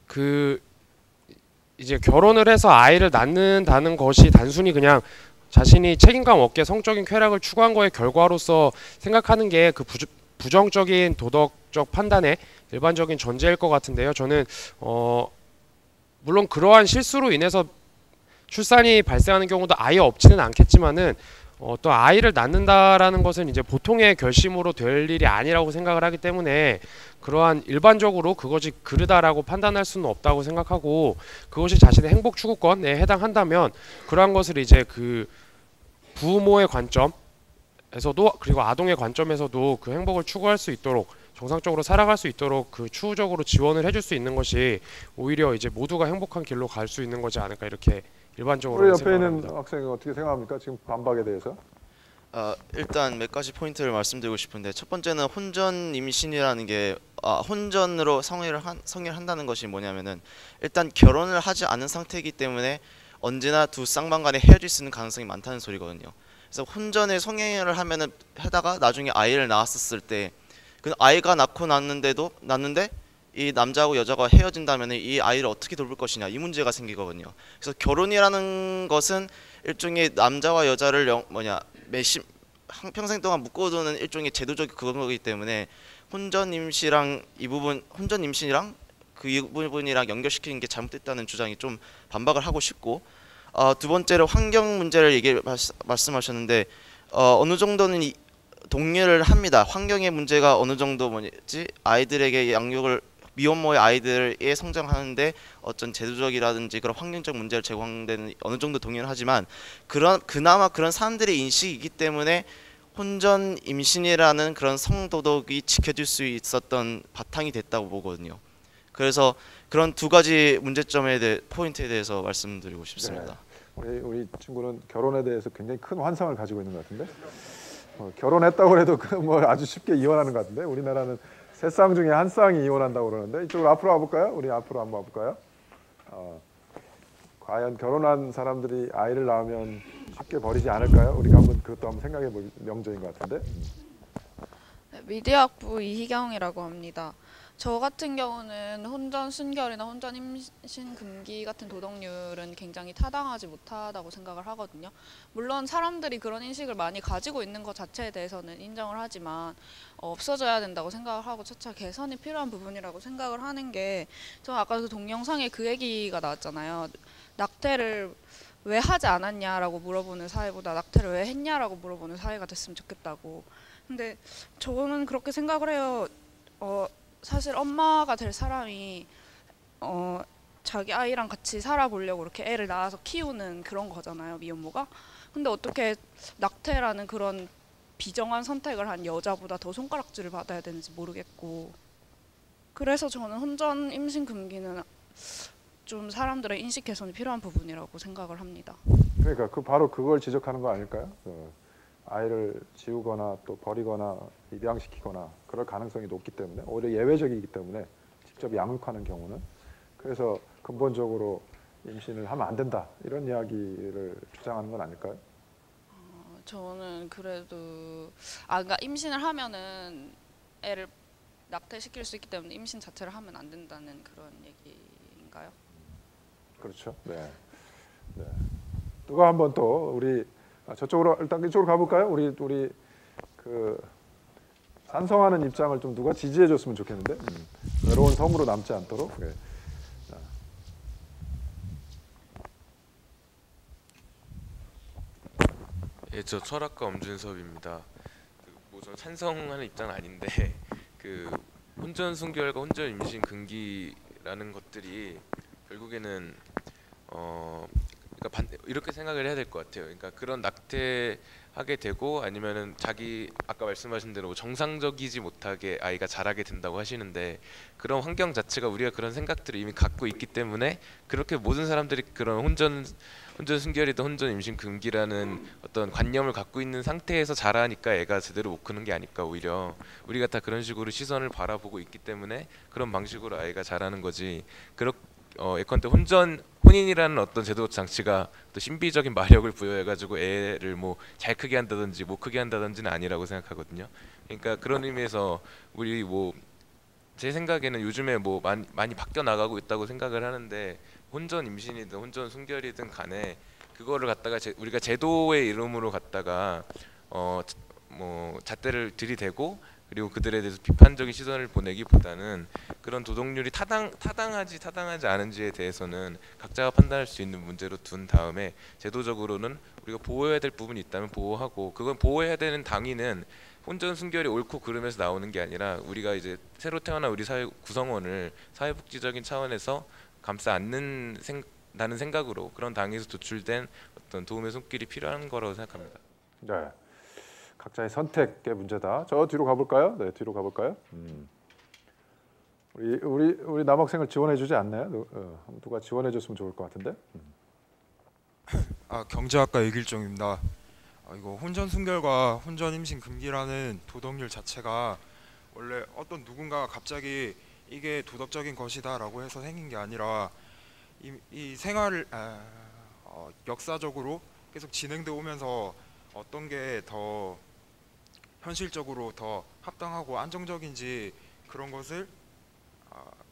[SPEAKER 3] 그 이제 결혼을 해서 아이를 낳는다는 것이 단순히 그냥 자신이 책임감 없게 성적인 쾌락을 추구한 거의 결과로서 생각하는 게 그 부정적인 도덕적 판단의 일반적인 전제일 것 같은데요. 저는 물론 그러한 실수로 인해서 출산이 발생하는 경우도 아예 없지는 않겠지만은 또 아이를 낳는다라는 것은 이제 보통의 결심으로 될 일이 아니라고 생각을 하기 때문에 그러한 일반적으로 그것이 그르다라고 판단할 수는 없다고 생각하고 그것이 자신의 행복 추구권에 해당한다면 그러한 것을 이제 그 부모의 관점에서도 그리고 아동의 관점에서도 그 행복을 추구할 수 있도록 정상적으로 살아갈 수 있도록 그 추후적으로 지원을 해줄 수 있는 것이 오히려 이제 모두가 행복한 길로 갈 수 있는 거지 않을까 이렇게 일반적으로
[SPEAKER 1] 우리 옆에
[SPEAKER 3] 생각을
[SPEAKER 1] 있는
[SPEAKER 3] 합니다.
[SPEAKER 1] 학생은 어떻게 생각합니까? 지금 반박에 대해서.
[SPEAKER 2] 일단 몇 가지 포인트를 말씀드리고 싶은데 첫 번째는 혼전 임신이라는 게 혼전으로 성의를 한다는 것이 뭐냐면은 일단 결혼을 하지 않은 상태이기 때문에 언제나 두 쌍방 간에 헤어질 수 있는 가능성이 많다는 소리거든요. 그래서 혼전에 성행위를 하다가 나중에 아이를 낳았을 때 그 아이가 낳는데 이 남자하고 여자가 헤어진다면 이 아이를 어떻게 돌볼 것이냐 이 문제가 생기거든요. 그래서 결혼이라는 것은 일종의 남자와 여자를 평생 동안 묶어두는 일종의 제도적 그거기 때문에 혼전 임신이랑 그 이 부분이랑 연결시키는 게 잘못됐다는 주장이 좀 반박을 하고 싶고 두 번째로 환경 문제를 말씀하셨는데 어느 정도는 동의를 합니다. 환경의 문제가 어느 정도 아이들에게 미혼모의 아이들의 성장하는데 어떤 제도적이라든지 그런 환경적 문제를 제공하는 데는 어느 정도 동의를 하지만 그나마 그런 사람들의 인식이기 때문에 혼전 임신이라는 그런 성도덕이 지켜질 수 있었던 바탕이 됐다고 보거든요. 그래서 그런 두 가지 포인트에 대해서 말씀드리고 싶습니다.
[SPEAKER 1] 네. 우리 친구는 결혼에 대해서 굉장히 큰 환상을 가지고 있는 것 같은데 결혼했다고 해도 뭐 아주 쉽게 이혼하는 것 같은데 우리나라는 세 쌍 중에 한 쌍이 이혼한다고 그러는데 이쪽으로 앞으로 와볼까요? 우리 앞으로 한번 와볼까요? 과연 결혼한 사람들이 아이를 낳으면 쉽게 버리지 않을까요? 우리가 그것도 한번 생각해 볼 명제인 것 같은데.
[SPEAKER 4] 네, 미디어학부 이희경이라고 합니다. 저 같은 경우는 혼전 순결이나 혼전 임신 금기 같은 도덕률은 굉장히 타당하지 못하다고 생각을 하거든요. 물론 사람들이 그런 인식을 많이 가지고 있는 것 자체에 대해서는 인정을 하지만 없어져야 된다고 생각을 하고 차차 개선이 필요한 부분이라고 생각을 하는 게 저는 아까 그 동영상에 그 얘기가 나왔잖아요. 낙태를 왜 하지 않았냐라고 물어보는 사회보다 낙태를 왜 했냐라고 물어보는 사회가 됐으면 좋겠다고. 근데 저는 그렇게 생각을 해요. 사실 엄마가 될 사람이 자기 아이랑 같이 살아보려고 이렇게 애를 낳아서 키우는 그런 거잖아요, 미혼모가. 근데 어떻게 낙태라는 그런 비정한 선택을 한 여자보다 더 손가락질을 받아야 되는지 모르겠고. 그래서 저는 혼전 임신 금기는 좀 사람들의 인식 개선이 필요한 부분이라고 생각을 합니다.
[SPEAKER 1] 그러니까 바로 그걸 지적하는 거 아닐까요? 아이를 지우거나 또 버리거나 입양시키거나 그럴 가능성이 높기 때문에, 오히려 예외적이기 때문에 직접 양육하는 경우는, 그래서 근본적으로 임신을 하면 안 된다 이런 이야기를 주장하는 건 아닐까요?
[SPEAKER 4] 저는 그래도 그러니까 임신을 하면은 애를 낙태시킬 수 있기 때문에 임신 자체를 하면 안 된다는 그런 얘기인가요?
[SPEAKER 1] 그렇죠. 네. 네. 누가 한번 또 우리 저쪽으로 일단 이쪽으로 가볼까요? 우리 그 찬성하는 입장을 좀 누가 지지해줬으면 좋겠는데, 외로운 섬으로 남지 않도록. 네.
[SPEAKER 5] 예, 저 철학가 엄준섭입니다. 저는 찬성하는 입장은 아닌데 그 혼전 순결과 혼전 임신 금기라는 것들이 결국에는 그러니까 이렇게 생각을 해야 될 것 같아요. 그러니까 그런 낙태하게 되고 아니면은 자기 아까 말씀하신 대로 정상적이지 못하게 아이가 자라게 된다고 하시는데, 그런 환경 자체가 우리가 그런 생각들을 이미 갖고 있기 때문에 그렇게 모든 사람들이 그런 혼전 순결이든 혼전 임신 금기라는 어떤 관념을 갖고 있는 상태에서 자라니까 애가 제대로 못 크는 게 아닐까. 오히려 우리가 다 그런 식으로 시선을 바라보고 있기 때문에 그런 방식으로 아이가 자라는 거지. 예컨대 혼인이라는 어떤 제도 장치가 또 신비적인 마력을 부여해가지고 애를 뭐 잘 크게 한다든지 못 크게 한다든지는 아니라고 생각하거든요. 그러니까 그런 의미에서 우리 뭐 제 생각에는 요즘에 뭐 많이 바뀌어 나가고 있다고 생각을 하는데, 혼전 임신이든 혼전 순결이든 간에 그거를 갖다가 우리가 제도의 이름으로 갖다가 뭐 잣대를 들이대고 그리고 그들에 대해서 비판적인 시선을 보내기보다는 그런 도덕률이 타당하지 않은지에 대해서는 각자가 판단할 수 있는 문제로 둔 다음에, 제도적으로는 우리가 보호해야 될 부분이 있다면 보호하고, 그건 보호해야 되는 당위는 혼전 순결이 옳고 그름에서 나오는 게 아니라 우리가 이제 새로 태어난 우리 사회 구성원을 사회복지적인 차원에서 감싸 안는 나는 생각으로 그런 당에서 도출된 어떤 도움의 손길이 필요한 거라고 생각합니다.
[SPEAKER 1] 네. 각자의 선택의 문제다. 저 뒤로 가볼까요? 네, 뒤로 가볼까요? 우리 남학생을 지원해주지 않나요? 누가 지원해줬으면 좋을 것 같은데.
[SPEAKER 6] 경제학과 이길종입니다. 이거 혼전 순결과 혼전 임신 금기라는 도덕률 자체가 원래 어떤 누군가가 갑자기 이게 도덕적인 것이다라고 해서 생긴 게 아니라 이 생활을 역사적으로 계속 진행돼 오면서 어떤 게 더 현실적으로 더 합당하고 안정적인지 그런 것을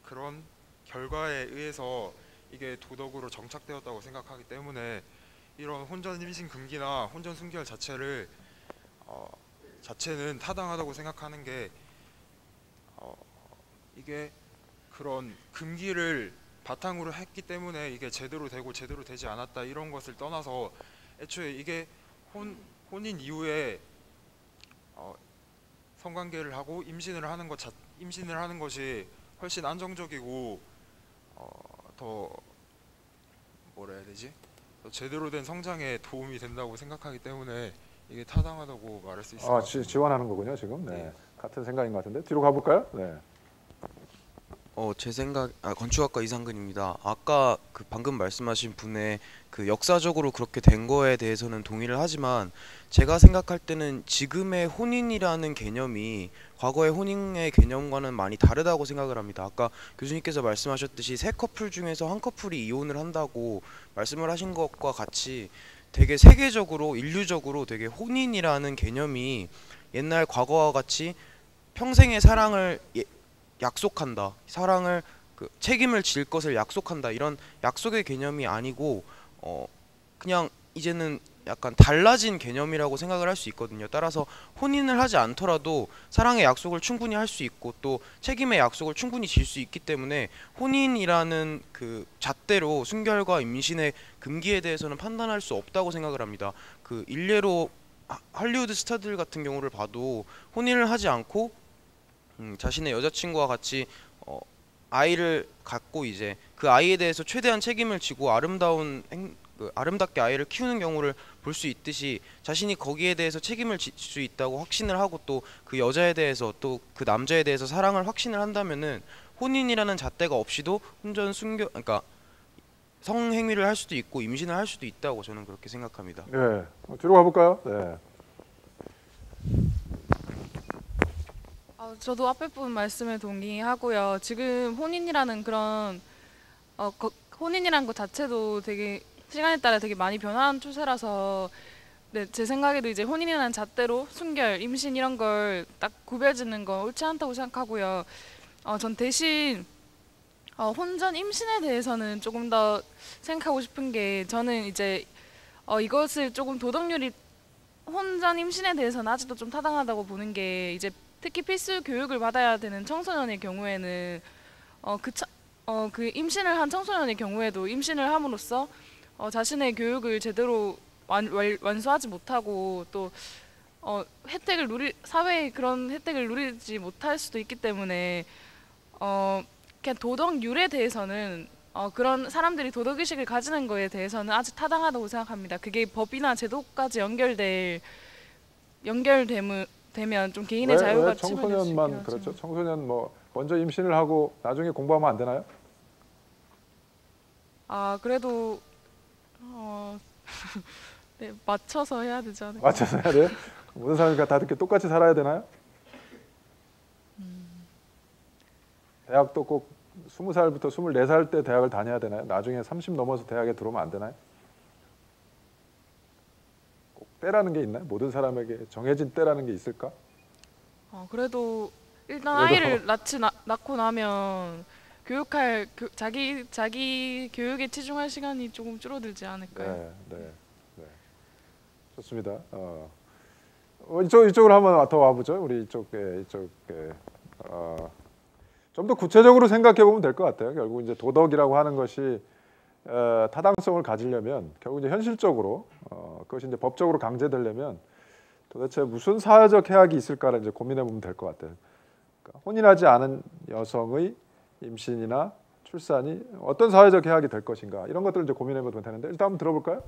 [SPEAKER 6] 그런 결과에 의해서 이게 도덕으로 정착되었다고 생각하기 때문에 이런 혼전 임신 금기나 혼전 순결 자체는 타당하다고 생각하는 게 이게 그런 금기를 바탕으로 했기 때문에 이게 제대로 되고 제대로 되지 않았다 이런 것을 떠나서 애초에 이게 혼인 이후에 성관계를 하고 임신을 하는 것이 훨씬 안정적이고 더 뭐라 해야 되지? 더 제대로 된 성장에 도움이 된다고 생각하기 때문에 이게 타당하다고 말할 수 있을 것 같습니다.
[SPEAKER 1] 지원하는 거군요, 지금. 네.
[SPEAKER 6] 네.
[SPEAKER 1] 같은 생각인 것 같은데 뒤로 가볼까요? 네.
[SPEAKER 7] 제 생각 건축학과 이상근입니다. 아까 그 방금 말씀하신 분의 그 역사적으로 그렇게 된 거에 대해서는 동의를 하지만 제가 생각할 때는 지금의 혼인이라는 개념이 과거의 혼인의 개념과는 많이 다르다고 생각을 합니다. 아까 교수님께서 말씀하셨듯이 세 커플 중에서 한 커플이 이혼을 한다고 말씀을 하신 것과 같이 되게 세계적으로 인류적으로 되게 혼인이라는 개념이 옛날 과거와 같이 평생의 사랑을 약속한다, 사랑을 책임을 질 것을 약속한다, 이런 약속의 개념이 아니고 그냥 이제는 약간 달라진 개념이라고 생각을 할 수 있거든요. 따라서 혼인을 하지 않더라도 사랑의 약속을 충분히 할 수 있고 또 책임의 약속을 충분히 질 수 있기 때문에 혼인이라는 그 잣대로 순결과 임신의 금기에 대해서는 판단할 수 없다고 생각을 합니다. 그 일례로 할리우드 스타들 같은 경우를 봐도 혼인을 하지 않고 자신의 여자친구와 같이 아이를 갖고 이제 그 아이에 대해서 최대한 책임을 지고 아름답게 아이를 키우는 경우를 볼 수 있듯이 자신이 거기에 대해서 책임을 질 수 있다고 확신을 하고 또 그 여자에 대해서 또 그 남자에 대해서 사랑을 확신을 한다면은 혼인이라는 잣대가 없이도 혼전 순결 그러니까 성행위를 할 수도 있고 임신을 할 수도 있다고 저는 그렇게 생각합니다.
[SPEAKER 1] 네, 뒤로 가볼까요? 네.
[SPEAKER 8] 저도 앞에 부분 말씀에 동의하고요. 지금 혼인이라는 그런 혼인이라는 것 자체도 되게 시간에 따라 되게 많이 변화하는 추세라서 네, 제 생각에도 이제 혼인이라는 잣대로 순결, 임신 이런 걸 딱 구별짓는 건 옳지 않다고 생각하고요. 전 대신 혼전 임신에 대해서는 조금 더 생각하고 싶은 게 저는 이제 이것을 조금 도덕률이 혼전 임신에 대해서는 아직도 좀 타당하다고 보는 게 이제 특히 필수 교육을 받아야 되는 청소년의 경우에는 그 임신을 한 청소년의 경우에도 임신을 함으로써 자신의 교육을 제대로 완수하지 못하고 또 사회의 그런 혜택을 누리지 못할 수도 있기 때문에 그냥 도덕률에 대해서는 그런 사람들이 도덕의식을 가지는 거에 대해서는 아직 타당하다고 생각합니다. 그게 법이나 제도까지 연결되면 좀 개인의 자유가
[SPEAKER 1] 왜 청소년만 그렇죠? 청소년 뭐 먼저 임신을 하고 나중에 공부하면 안 되나요?
[SPEAKER 8] 그래도 네, 맞춰서 해야 되지 않을까?
[SPEAKER 1] 맞춰서 해야 돼요? 모든 사람이 다 이렇게 똑같이 살아야 되나요? 대학도 꼭 20살부터 24살 때 대학을 다녀야 되나요? 나중에 30 넘어서 대학에 들어오면 안 되나요? 꼭 때라는 게 있나요? 모든 사람에게 정해진 때라는 게 있을까?
[SPEAKER 8] 그래도 일단 아이를 낳고 나면 자기 교육에 치중할 시간이 조금 줄어들지 않을까요?
[SPEAKER 1] 네. 좋습니다. 이쪽으로 한번 더 와보죠. 우리 이쪽에 좀 더 구체적으로 생각해 보면 될 것 같아요. 결국 이제 도덕이라고 하는 것이 타당성을 가지려면 결국 이제 현실적으로 그것이 이제 법적으로 강제되려면 도대체 무슨 사회적 해악이 있을까를 이제 고민해 보면 될 것 같아요. 그러니까 혼인하지 않은 여성의 임신이나 출산이 어떤 사회적 해악이 될 것인가 이런 것들을 이제 고민해 보면 되는데 일단 한번 들어볼까요?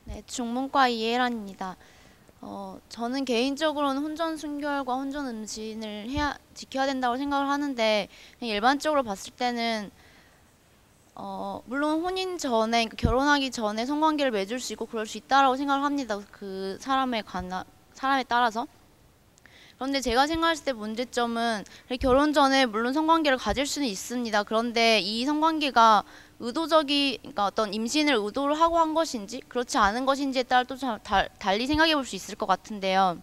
[SPEAKER 9] 네, 중문과 이해란입니다. 저는 개인적으로는 혼전 순결과 혼전 임신을 지켜야 된다고 생각을 하는데 그냥 일반적으로 봤을 때는 물론 혼인 전에 결혼하기 전에 성관계를 맺을 수 있고 그럴 수 있다라고 생각을 합니다. 그 사람에 따라서. 그런데 제가 생각했을 때 문제점은 결혼 전에 물론 성관계를 가질 수는 있습니다. 그런데 이 성관계가 그러니까 어떤 임신을 의도를 하고 한 것인지 그렇지 않은 것인지에 따라 또 달리 생각해 볼 수 있을 것 같은데요.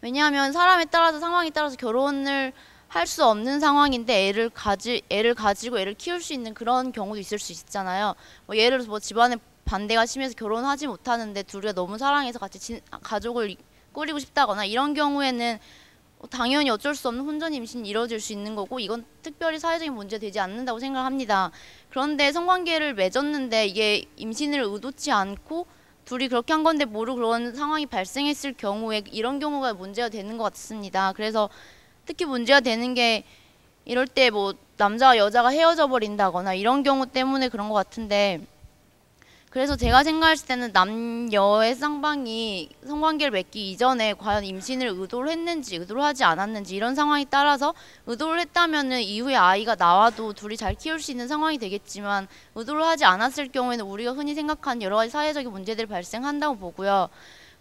[SPEAKER 9] 왜냐하면 사람에 따라서 상황에 따라서 결혼을 할 수 없는 상황인데 애를 가지고 애를 키울 수 있는 그런 경우도 있을 수 있잖아요. 예를 들어서 집안에 반대가 심해서 결혼하지 못하는데 둘이가 너무 사랑해서 같이 가족을 꾸리고 싶다거나 이런 경우에는 당연히 어쩔 수 없는 혼전 임신이 이루어질 수 있는 거고 이건 특별히 사회적인 문제 되지 않는다고 생각합니다. 그런데 성관계를 맺었는데 이게 임신을 의도치 않고 둘이 그렇게 한 건데 모르고 그런 상황이 발생했을 경우에 이런 경우가 문제가 되는 것 같습니다. 그래서 특히 문제가 되는 게 이럴 때 남자와 여자가 헤어져 버린다거나 이런 경우 때문에 그런 것 같은데 그래서 제가 생각했을 때는 남녀의 쌍방이 성관계를 맺기 이전에 과연 임신을 의도를 했는지 의도를 하지 않았는지 이런 상황에 따라서 의도를 했다면은 이후에 아이가 나와도 둘이 잘 키울 수 있는 상황이 되겠지만 의도를 하지 않았을 경우에는 우리가 흔히 생각하는 여러 가지 사회적인 문제들이 발생한다고 보고요.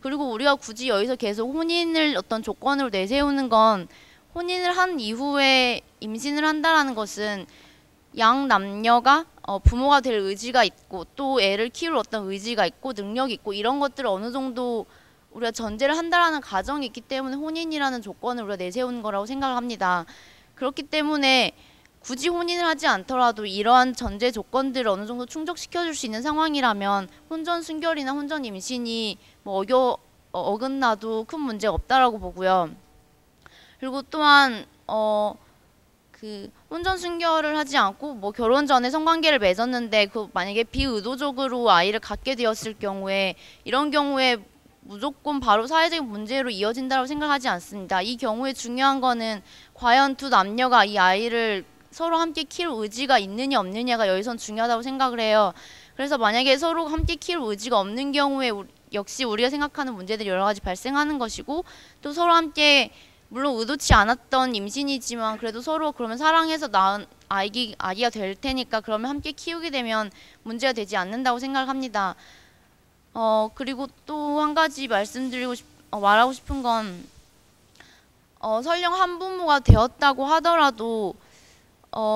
[SPEAKER 9] 그리고 우리가 굳이 여기서 계속 혼인을 어떤 조건으로 내세우는 건 혼인을 한 이후에 임신을 한다라는 것은 양 남녀가 부모가 될 의지가 있고 또 애를 키울 어떤 의지가 있고 능력이 있고 이런 것들을 어느 정도 우리가 전제를 한다라는 가정이 있기 때문에 혼인이라는 조건을 우리가 내세우는 거라고 생각을 합니다. 그렇기 때문에 굳이 혼인을 하지 않더라도 이러한 전제 조건들을 어느 정도 충족시켜줄 수 있는 상황이라면 혼전 순결이나 혼전 임신이 뭐 어긋나도 큰 문제가 없다라고 보고요. 그리고 또한 그 혼전 순결을 하지 않고 뭐 결혼 전에 성관계를 맺었는데 그 만약에 비의도적으로 아이를 갖게 되었을 경우에 이런 경우에 무조건 바로 사회적인 문제로 이어진다고 생각하지 않습니다. 이 경우에 중요한 거는 과연 두 남녀가 이 아이를 서로 함께 키울 의지가 있느냐 없느냐가 여기선 중요하다고 생각을 해요. 그래서 만약에 서로 함께 키울 의지가 없는 경우에 역시 우리가 생각하는 문제들이 여러 가지 발생하는 것이고 또 서로 함께 물론 의도치 않았던 임신이지만 그래도 서로 그러면 사랑해서 낳은 아기가 될 테니까 그러면 함께 키우게 되면 문제가 되지 않는다고 생각을 합니다. 그리고 또 한 가지 말하고 싶은 건 설령 한부모가 되었다고 하더라도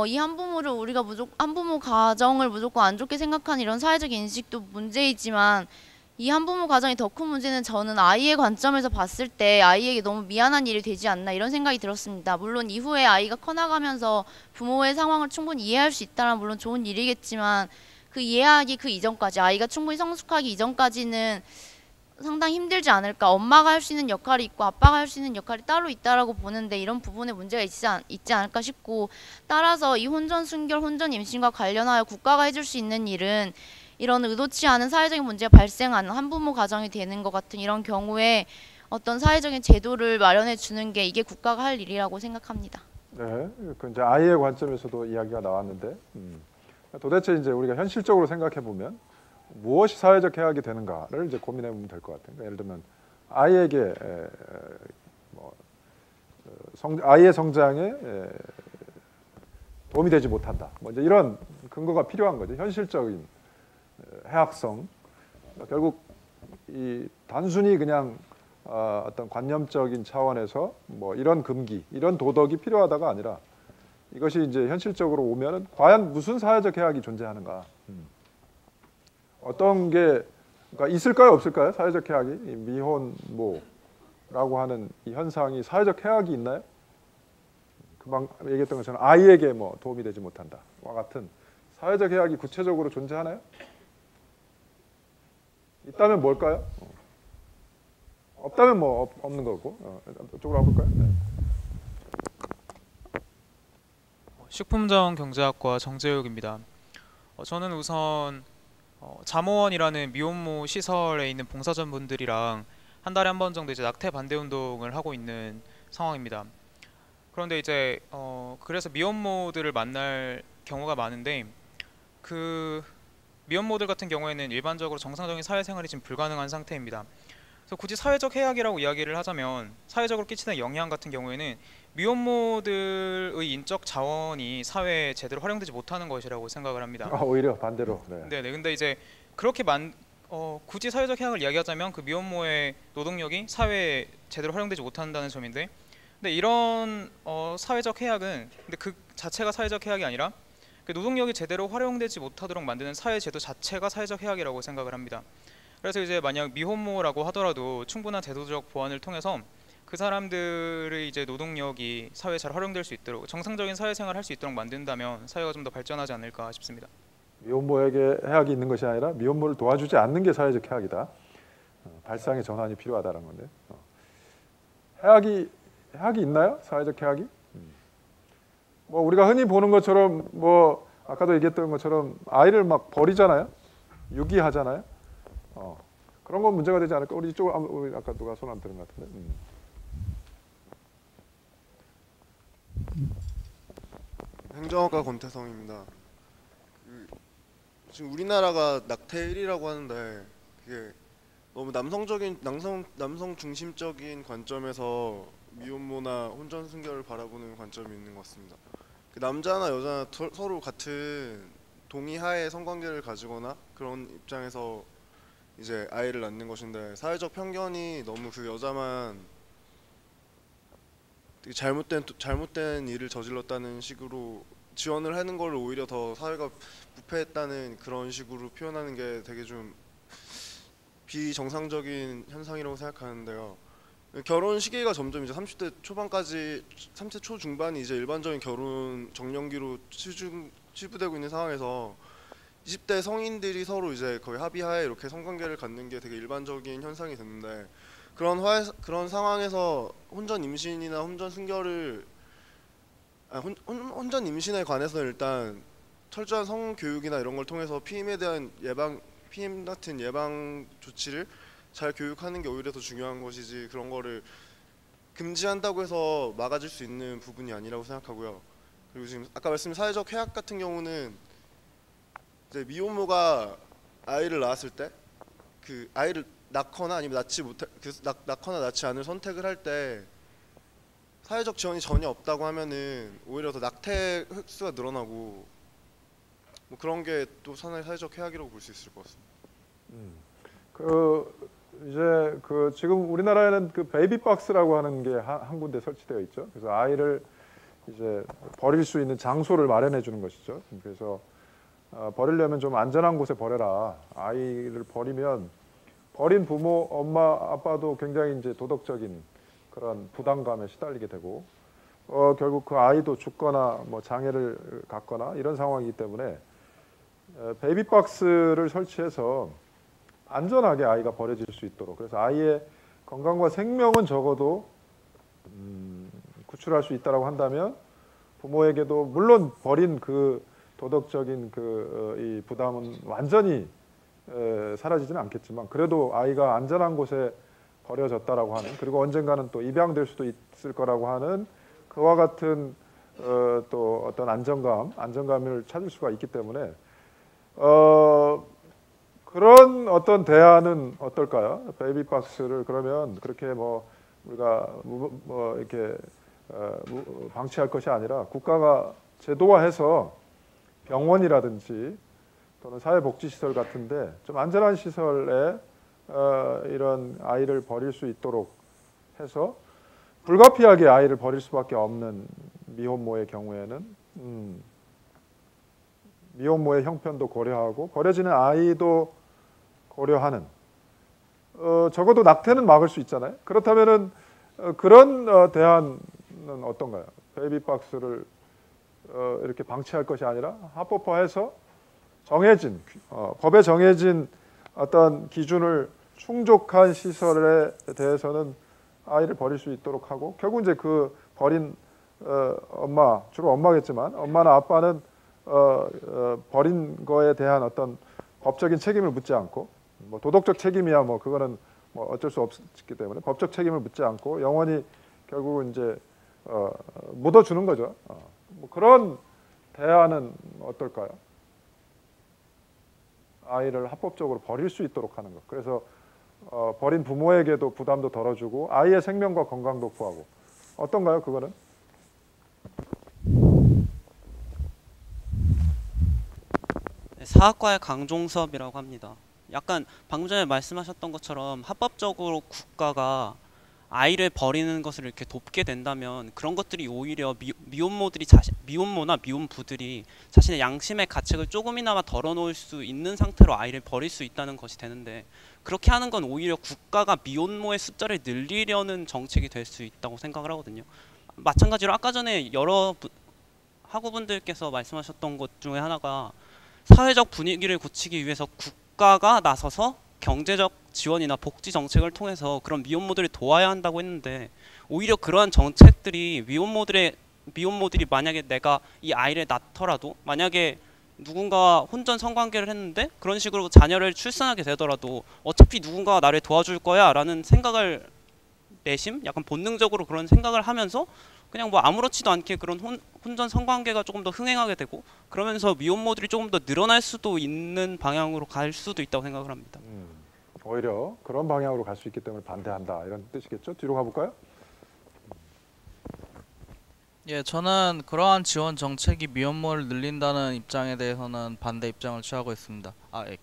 [SPEAKER 9] 이 한부모를 우리가 한부모 가정을 무조건 안 좋게 생각하는 이런 사회적 인식도 문제이지만 이 한부모 가정이 더 큰 문제는 저는 아이의 관점에서 봤을 때 아이에게 너무 미안한 일이 되지 않나 이런 생각이 들었습니다. 물론 이후에 아이가 커나가면서 부모의 상황을 충분히 이해할 수 있다면 물론 좋은 일이겠지만 그 이해하기 그 이전까지 아이가 충분히 성숙하기 이전까지는 상당히 힘들지 않을까. 엄마가 할 수 있는 역할이 있고 아빠가 할 수 있는 역할이 따로 있다라고 보는데 이런 부분에 문제가 있지 않을까 싶고 따라서 이 혼전 순결, 혼전 임신과 관련하여 국가가 해줄 수 있는 일은 이런 의도치 않은 사회적인 문제가 발생하는 한부모 가정이 되는 것 같은 이런 경우에 어떤 사회적인 제도를 마련해 주는 게 이게 국가가 할 일이라고 생각합니다.
[SPEAKER 1] 네, 그 이제 아이의 관점에서도 이야기가 나왔는데 도대체 이제 우리가 현실적으로 생각해 보면 무엇이 사회적 해악이 되는가를 이제 고민해 보면 될 것 같아요. 예를 들면 아이에게 아이의 성장에 도움이 되지 못한다. 뭐 이제 이런 근거가 필요한 거죠. 현실적인 해악성. 결국 이 단순히 그냥 어떤 관념적인 차원에서 뭐 이런 금기, 이런 도덕이 필요하다가 아니라 이것이 이제 현실적으로 오면은 과연 무슨 사회적 해악이 존재하는가? 어떤 게 그러니까 있을까요, 없을까요? 사회적 해악이 미혼모라고 하는 이 현상이 사회적 해악이 있나요? 금방 얘기했던 것처럼 아이에게 뭐 도움이 되지 못한다와 같은 사회적 해악이 구체적으로 존재하나요? 있다면 뭘까요? 없다면 뭐 없는 거고. 이쪽으로 와볼까요? 네.
[SPEAKER 10] 식품자원 경제학과 정재욱입니다. 저는 우선 잠호원이라는 미혼모 시설에 있는 봉사자분들이랑 한 달에 한 번 정도 이제 낙태 반대 운동을 하고 있는 상황입니다. 그런데 이제 그래서 미혼모들을 만날 경우가 많은데 그 미혼모들 같은 경우에는 일반적으로 정상적인 사회생활이 지금 불가능한 상태입니다. 그래서 굳이 사회적 해악이라고 이야기를 하자면 사회적으로 끼치는 영향 같은 경우에는 미혼모들의 인적 자원이 사회에 제대로 활용되지 못하는 것이라고 생각을 합니다.
[SPEAKER 1] 오히려 반대로. 네.
[SPEAKER 10] 네네. 근데 이제 그렇게 굳이 사회적 해악을 이야기하자면 그 미혼모의 노동력이 사회에 제대로 활용되지 못한다는 점인데, 근데 이런 사회적 해악은 근데 그 자체가 사회적 해악이 아니라 그 노동력이 제대로 활용되지 못하도록 만드는 사회 제도 자체가 사회적 해악이라고 생각을 합니다. 그래서 이제 만약 미혼모라고 하더라도 충분한 제도적 보완을 통해서 그 사람들의 이제 노동력이 사회에 잘 활용될 수 있도록 정상적인 사회생활을 할 수 있도록 만든다면 사회가 좀 더 발전하지 않을까 싶습니다.
[SPEAKER 1] 미혼모에게 해악이 있는 것이 아니라 미혼모를 도와주지 않는 게 사회적 해악이다. 발상의 전환이 필요하다는 건데. 해악이 있나요? 사회적 해악이? 뭐 우리가 흔히 보는 것처럼 뭐 아까도 얘기했던 것처럼 아이를 막 버리잖아요. 유기하잖아요. 그런 건 문제가 되지 않을까? 우리 이쪽으로 아까 누가 손 안 드는 것 같은데.
[SPEAKER 11] 행정학과 권태성입니다. 지금 우리나라가 낙태 1위라고 하는데 그게 너무 남성 중심적인 관점에서 미혼모나 혼전 순결을 바라보는 관점이 있는 것 같습니다. 남자나 여자나 서로 같은 동의하에 성관계를 가지거나 그런 입장에서 이제 아이를 낳는 것인데 사회적 편견이 너무 그 여자만 되게 잘못된 일을 저질렀다는 식으로 지원을 하는 걸 오히려 더 사회가 부패했다는 그런 식으로 표현하는 게 되게 좀 비정상적인 현상이라고 생각하는데요. 결혼 시기가 점점 이제 30대 초반까지 30대 초중반이 이제 일반적인 결혼 정년기로 치부되고 있는 상황에서 20대 성인들이 서로 이제 거의 합의하에 이렇게 성관계를 갖는 게 되게 일반적인 현상이 됐는데 그런 상황에서 혼전 임신이나 혼전 순결을 혼전 임신에 관해서는 일단 철저한 성 교육이나 이런 걸 통해서 피임에 대한 피임 같은 예방 조치를 잘 교육하는 게 오히려 더 중요한 것이지 그런 거를 금지한다고 해서 막아줄 수 있는 부분이 아니라고 생각하고요. 그리고 지금 아까 말씀드린 사회적 해악 같은 경우는 이제 미혼모가 아이를 낳았을 때 그 아이를 낳거나 아니면 낳거나 낳지 않을 선택을 할 때 사회적 지원이 전혀 없다고 하면은 오히려 더 낙태 횟수가 늘어나고 뭐 그런 게 또 하나의 사회적 해악이라고 볼 수 있을 것 같습니다.
[SPEAKER 1] 이제 지금 우리나라에는 그 베이비박스라고 하는 게 한 군데 설치되어 있죠. 그래서 아이를 이제 버릴 수 있는 장소를 마련해 주는 것이죠. 그래서 버리려면 좀 안전한 곳에 버려라. 아이를 버리면 버린 부모, 엄마, 아빠도 굉장히 이제 도덕적인 그런 부담감에 시달리게 되고 결국 그 아이도 죽거나 뭐 장애를 갖거나 이런 상황이기 때문에 베이비박스를 설치해서 안전하게 아이가 버려질 수 있도록 그래서 아이의 건강과 생명은 적어도 구출할 수 있다라고 한다면 부모에게도 물론 버린 그 도덕적인 이 부담은 완전히 사라지지는 않겠지만 그래도 아이가 안전한 곳에 버려졌다라고 하는 그리고 언젠가는 또 입양될 수도 있을 거라고 하는 그와 같은 또 어떤 안정감을 찾을 수가 있기 때문에 그런 어떤 대안은 어떨까요? 베이비박스를 그러면 그렇게 뭐 우리가 뭐 이렇게 방치할 것이 아니라 국가가 제도화해서 병원이라든지 또는 사회복지시설 같은데 좀 안전한 시설에 이런 아이를 버릴 수 있도록 해서 불가피하게 아이를 버릴 수밖에 없는 미혼모의 경우에는 미혼모의 형편도 고려하고 버려지는 아이도 고려하는 적어도 낙태는 막을 수 있잖아요. 그렇다면은 그런 대안은 어떤가요? 베이비박스를 이렇게 방치할 것이 아니라 합법화해서 정해진 법에 정해진 어떤 기준을 충족한 시설에 대해서는 아이를 버릴 수 있도록 하고 결국 이제 그 버린 엄마 주로 엄마겠지만 엄마나 아빠는 버린 거에 대한 어떤 법적인 책임을 묻지 않고 뭐 도덕적 책임이야 뭐 그거는 뭐 어쩔 수 없기 때문에 법적 책임을 묻지 않고 영원히 결국은 이제 묻어주는 거죠. 뭐 그런 대안은 어떨까요? 아이를 합법적으로 버릴 수 있도록 하는 것. 그래서 버린 부모에게도 부담도 덜어주고 아이의 생명과 건강도 구하고 어떤가요? 그거는?
[SPEAKER 12] 사학과의 강종섭이라고 합니다. 약간 방금 전에 말씀하셨던 것처럼 합법적으로 국가가 아이를 버리는 것을 이렇게 돕게 된다면 그런 것들이 오히려 미혼모나 미혼부들이 자신의 양심의 가책을 조금이나마 덜어놓을 수 있는 상태로 아이를 버릴 수 있다는 것이 되는데 그렇게 하는 건 오히려 국가가 미혼모의 숫자를 늘리려는 정책이 될 수 있다고 생각을 하거든요. 마찬가지로 아까 전에 여러 학우분들께서 말씀하셨던 것 중에 하나가 사회적 분위기를 고치기 위해서 국가가 나서서 경제적 지원이나 복지 정책을 통해서 그런 미혼모들을 도와야 한다고 했는데 오히려 그러한 정책들이 미혼모들이 만약에 내가 이 아이를 낳더라도 만약에 누군가와 혼전 성관계를 했는데 그런 식으로 자녀를 출산하게 되더라도 어차피 누군가가 나를 도와줄 거야 라는 생각을 약간 본능적으로 그런 생각을 하면서 그냥 뭐 아무렇지도 않게 그런 혼전 성관계가 조금 더 흥행하게 되고 그러면서 미혼모들이 조금 더 늘어날 수도 있는 방향으로 갈 수도 있다고 생각을 합니다.
[SPEAKER 1] 오히려 그런 방향으로 갈 수 있기 때문에 반대한다 이런 뜻이겠죠? 뒤로 가볼까요?
[SPEAKER 13] 예, 저는 그러한 지원 정책이 미혼모를 늘린다는 입장에 대해서는 반대 입장을 취하고 있습니다.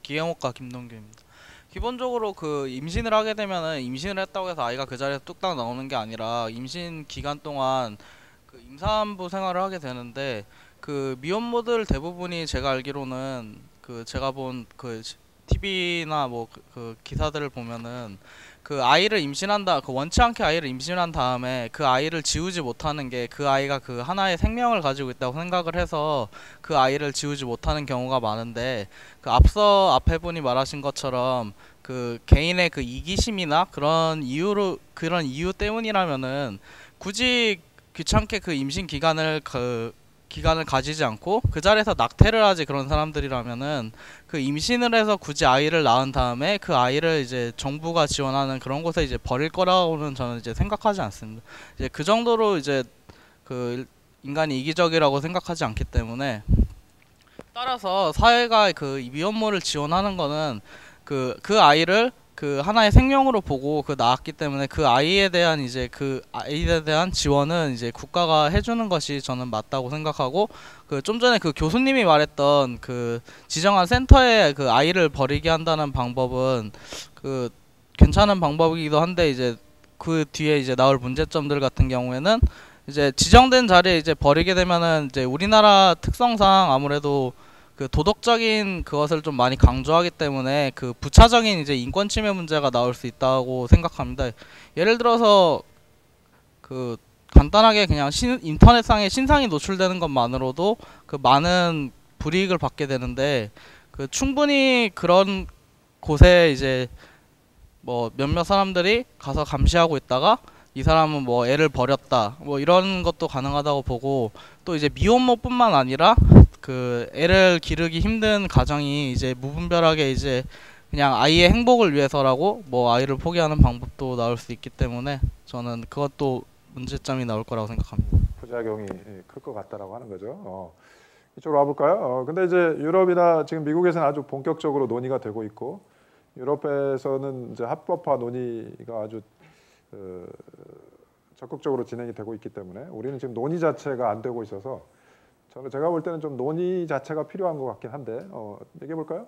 [SPEAKER 13] 기행옥과 김동규입니다. 기본적으로 그 임신을 하게 되면은 임신을 했다고 해서 아이가 그 자리에서 뚝딱 나오는 게 아니라 임신 기간 동안 그 임산부 생활을 하게 되는데 그 미혼모들 대부분이 제가 알기로는 그 제가 본 그 TV나 뭐 그 기사들을 보면은 그 아이를 임신한다, 그 원치 않게 아이를 임신한 다음에 그 아이를 지우지 못하는 게 그 아이가 그 하나의 생명을 가지고 있다고 생각을 해서 그 아이를 지우지 못하는 경우가 많은데, 그 앞서 앞에 분이 말하신 것처럼 그 개인의 그 이기심이나 그런 이유 때문이라면은 굳이 귀찮게 그 임신 기간을 가지지 않고 그 자리에서 낙태를 하지, 그런 사람들이라면은 그 임신을 해서 굳이 아이를 낳은 다음에 그 아이를 이제 정부가 지원하는 그런 곳에 이제 버릴 거라고는 저는 이제 생각하지 않습니다. 이제 그 정도로 이제 그 인간이 이기적이라고 생각하지 않기 때문에, 따라서 사회가 그 미혼모를 지원하는 거는 그 아이를 그 하나의 생명으로 보고 그 낳았기 때문에 그 아이에 대한 지원은 이제 국가가 해주는 것이 저는 맞다고 생각하고, 그 좀 전에 그 교수님이 말했던 그 지정한 센터에 그 아이를 버리게 한다는 방법은 그 괜찮은 방법이기도 한데, 이제 그 뒤에 이제 나올 문제점들 같은 경우에는 이제 지정된 자리에 이제 버리게 되면은 이제 우리나라 특성상 아무래도 그 도덕적인 그것을 좀 많이 강조하기 때문에 그 부차적인 이제 인권 침해 문제가 나올 수 있다고 생각합니다. 예를 들어서 그 간단하게 그냥 인터넷상에 신상이 노출되는 것만으로도 그 많은 불이익을 받게 되는데, 그 충분히 그런 곳에 이제 뭐 몇몇 사람들이 가서 감시하고 있다가 이 사람은 뭐 애를 버렸다, 뭐 이런 것도 가능하다고 보고, 또 이제 미혼모뿐만 아니라 그 애를 기르기 힘든 가정이 이제 무분별하게 이제 그냥 아이의 행복을 위해서라고 뭐 아이를 포기하는 방법도 나올 수 있기 때문에 저는 그것도 문제점이 나올 거라고 생각합니다.
[SPEAKER 1] 부작용이 클 것 같다라고 하는 거죠. 이쪽으로 와볼까요? 근데 이제 유럽이나 지금 미국에서는 아주 본격적으로 논의가 되고 있고, 유럽에서는 이제 합법화 논의가 아주 적극적으로 진행이 되고 있기 때문에 우리는 지금 논의 자체가 안 되고 있어서 제가 볼 때는 좀 논의 자체가 필요한 것 같긴 한데 얘기해 볼까요?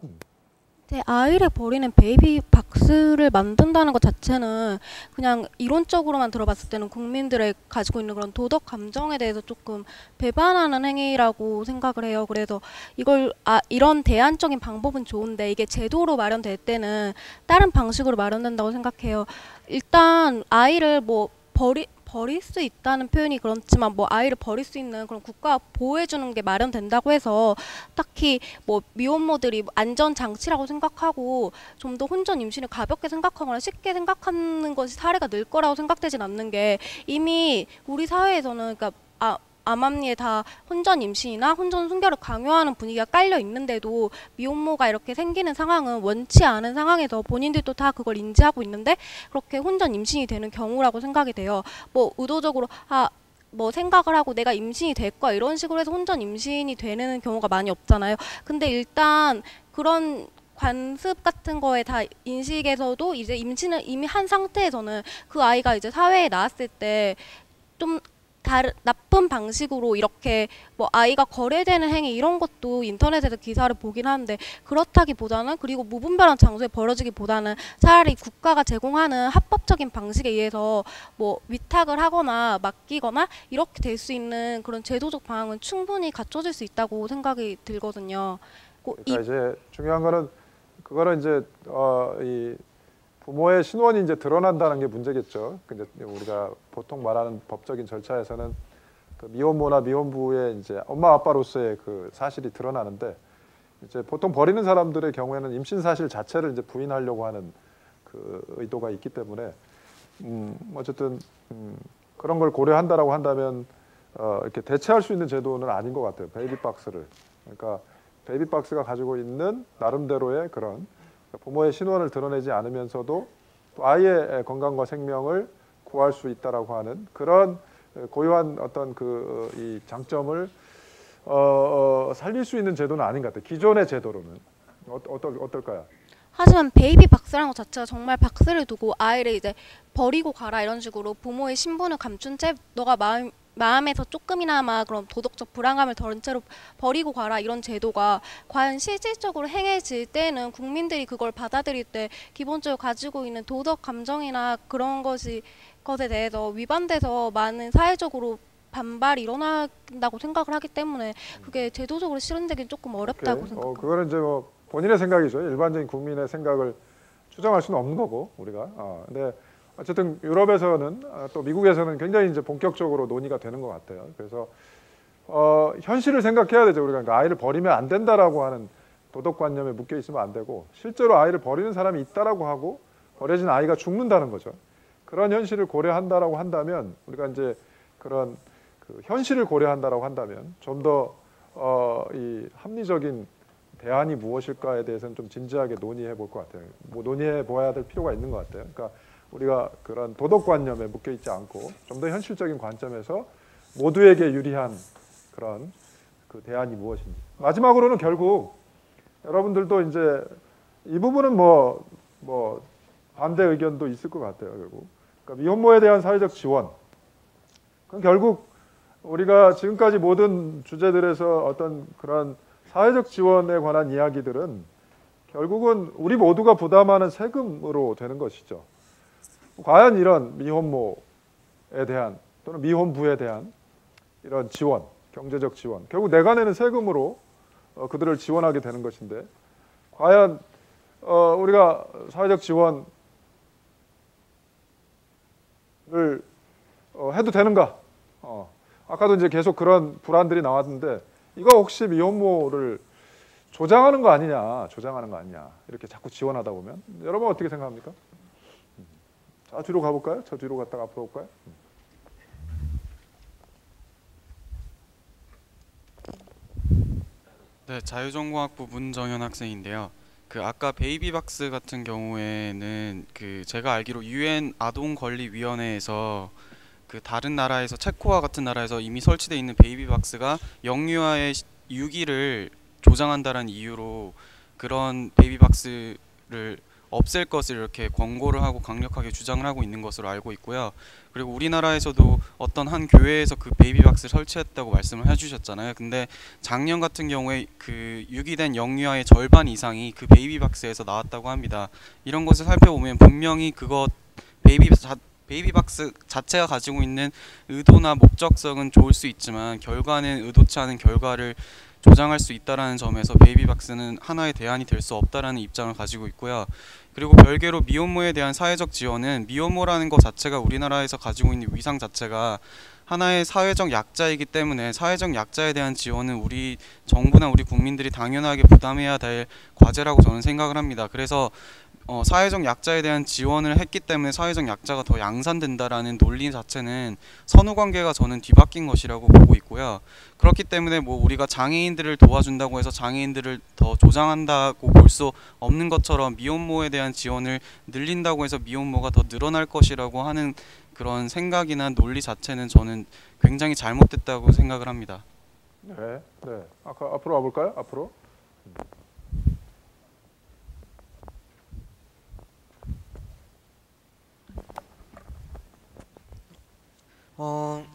[SPEAKER 14] 네, 아이를 버리는 베이비 박스를 만든다는 것 자체는 그냥 이론적으로만 들어봤을 때는 국민들의 가지고 있는 그런 도덕 감정에 대해서 조금 배반하는 행위라고 생각을 해요. 그래서 이런 대안적인 방법은 좋은데 이게 제도로 마련될 때는 다른 방식으로 마련된다고 생각해요. 일단 아이를 뭐 버릴 수 있다는 표현이 그렇지만 뭐 아이를 버릴 수 있는 그런 국가가 보호해주는 게 마련된다고 해서 딱히 뭐 미혼모들이 안전 장치라고 생각하고 좀 더 혼전 임신을 가볍게 생각하거나 쉽게 생각하는 것이 사례가 늘 거라고 생각되진 않는 게, 이미 우리 사회에서는 그러니까 암암리에 다 혼전 임신이나 혼전 순결을 강요하는 분위기가 깔려 있는데도 미혼모가 이렇게 생기는 상황은 원치 않은 상황에서 본인들도 다 그걸 인지하고 있는데 그렇게 혼전 임신이 되는 경우라고 생각이 돼요. 뭐 의도적으로 뭐 생각을 하고 내가 임신이 될 거야 이런 식으로 해서 혼전 임신이 되는 경우가 많이 없잖아요. 근데 일단 그런 관습 같은 거에 다 인식에서도 이제 임신을 이미 한 상태에서는 그 아이가 이제 사회에 나왔을 때 좀 나쁜 방식으로 이렇게 뭐 아이가 거래되는 행위 이런 것도 인터넷에서 기사를 보긴 하는데, 그렇다기보다는, 그리고 무분별한 장소에 벌어지기보다는 차라리 국가가 제공하는 합법적인 방식에 의해서 뭐 위탁을 하거나 맡기거나 이렇게 될 수 있는 그런 제도적 방향은 충분히 갖춰질 수 있다고 생각이 들거든요.
[SPEAKER 1] 그러니까 이제 중요한 거는 그거는 이제 이 부모의 신원이 이제 드러난다는 게 문제겠죠. 근데 우리가 보통 말하는 법적인 절차에서는 그 미혼모나 미혼부의 이제 엄마 아빠로서의 그 사실이 드러나는데, 이제 보통 버리는 사람들의 경우에는 임신 사실 자체를 이제 부인하려고 하는 그 의도가 있기 때문에 어쨌든 그런 걸 고려한다라고 한다면 이렇게 대체할 수 있는 제도는 아닌 것 같아요. 베이비박스를. 그러니까 베이비박스가 가지고 있는 나름대로의 그런 부모의 신원을 드러내지 않으면서도 또 아이의 건강과 생명을 구할 수 있다라고 하는 그런 고유한 어떤 이 장점을 살릴 수 있는 제도는 아닌 것 같아요. 기존의 제도로는 어떨까요?
[SPEAKER 14] 하지만 베이비 박스라는 것 자체가 정말 박스를 두고 아이를 이제 버리고 가라 이런 식으로 부모의 신분을 감춘 채 너가 마음에서 조금이나마 그런 도덕적 불안감을 덜은 채로 버리고 가라 이런 제도가 과연 실질적으로 행해질 때는 국민들이 그걸 받아들일 때 기본적으로 가지고 있는 도덕 감정이나 그런 것에 대해서 위반돼서 많은 사회적으로 반발이 일어난다고 생각을 하기 때문에 그게 제도적으로 실현되긴 조금 어렵다고 생각합니다.
[SPEAKER 1] 그거는 이제 뭐 본인의 생각이죠. 일반적인 국민의 생각을 추정할 수는 없는 거고 우리가. 근데 어쨌든 유럽에서는 또 미국에서는 굉장히 이제 본격적으로 논의가 되는 것 같아요. 그래서 현실을 생각해야 되죠. 우리가 그러니까 아이를 버리면 안 된다라고 하는 도덕관념에 묶여 있으면 안 되고 실제로 아이를 버리는 사람이 있다라고 하고 버려진 아이가 죽는다는 거죠. 그런 현실을 고려한다라고 한다면 우리가 이제 그런 그 현실을 고려한다라고 한다면 좀 더 이 합리적인 대안이 무엇일까에 대해서는 좀 진지하게 논의해 볼 것 같아요. 뭐 논의해 보아야 될 필요가 있는 것 같아요. 그러니까 우리가 그런 도덕관념에 묶여 있지 않고 좀 더 현실적인 관점에서 모두에게 유리한 그런 그 대안이 무엇인지. 마지막으로는 결국 여러분들도 이제 이 부분은 뭐 반대 의견도 있을 것 같아요. 결국 그러니까 미혼모에 대한 사회적 지원. 그럼 결국 우리가 지금까지 모든 주제들에서 어떤 그런 사회적 지원에 관한 이야기들은 결국은 우리 모두가 부담하는 세금으로 되는 것이죠. 과연 이런 미혼모에 대한 또는 미혼부에 대한 이런 지원, 경제적 지원, 결국 내가 내는 세금으로 그들을 지원하게 되는 것인데 과연 우리가 사회적 지원을 해도 되는가? 아까도 이제 계속 그런 불안들이 나왔는데 이거 혹시 미혼모를 조장하는 거 아니냐, 이렇게 자꾸 지원하다 보면 여러분 어떻게 생각합니까? 자, 뒤로 가볼까요? 저 뒤로 갔다가 앞으로 올까요?
[SPEAKER 15] 네, 자유전공학부 문정현 학생인데요. 그 아까 베이비박스 같은 경우에는 그 제가 알기로 유엔 아동권리위원회에서 그 다른 나라에서 체코와 같은 나라에서 이미 설치되어 있는 베이비박스가 영유아의 유기를 조장한다는 이유로 그런 베이비박스를 없앨 것을 이렇게 권고를 하고 강력하게 주장을 하고 있는 것으로 알고 있고요. 그리고 우리나라에서도 어떤 한 교회에서 그 베이비박스를 설치했다고 말씀을 해주셨잖아요. 근데 작년 같은 경우에 그 유기된 영유아의 절반 이상이 그 베이비박스에서 나왔다고 합니다. 이런 것을 살펴보면 분명히 그것 베이비박스 자체가 가지고 있는 의도나 목적성은 좋을 수 있지만 결과는 의도치 않은 결과를 조장할 수 있다라는 점에서 베이비박스는 하나의 대안이 될 수 없다라는 입장을 가지고 있고요. 그리고 별개로 미혼모에 대한 사회적 지원은 미혼모라는 것 자체가 우리나라에서 가지고 있는 위상 자체가 하나의 사회적 약자이기 때문에 사회적 약자에 대한 지원은 우리 정부나 우리 국민들이 당연하게 부담해야 될 과제라고 저는 생각을 합니다. 그래서 사회적 약자에 대한 지원을 했기 때문에 사회적 약자가 더 양산된다라는 논리 자체는 선후관계가 저는 뒤바뀐 것이라고 보고 있고요. 그렇기 때문에 뭐 우리가 장애인들을 도와준다고 해서 장애인들을 더 조장한다고 볼 수 없는 것처럼 미혼모에 대한 지원을 늘린다고 해서 미혼모가 더 늘어날 것이라고 하는 그런 생각이나 논리 자체는 저는 굉장히 잘못됐다고 생각을 합니다.
[SPEAKER 1] 네. 아까 앞으로 와볼까요? 앞으로.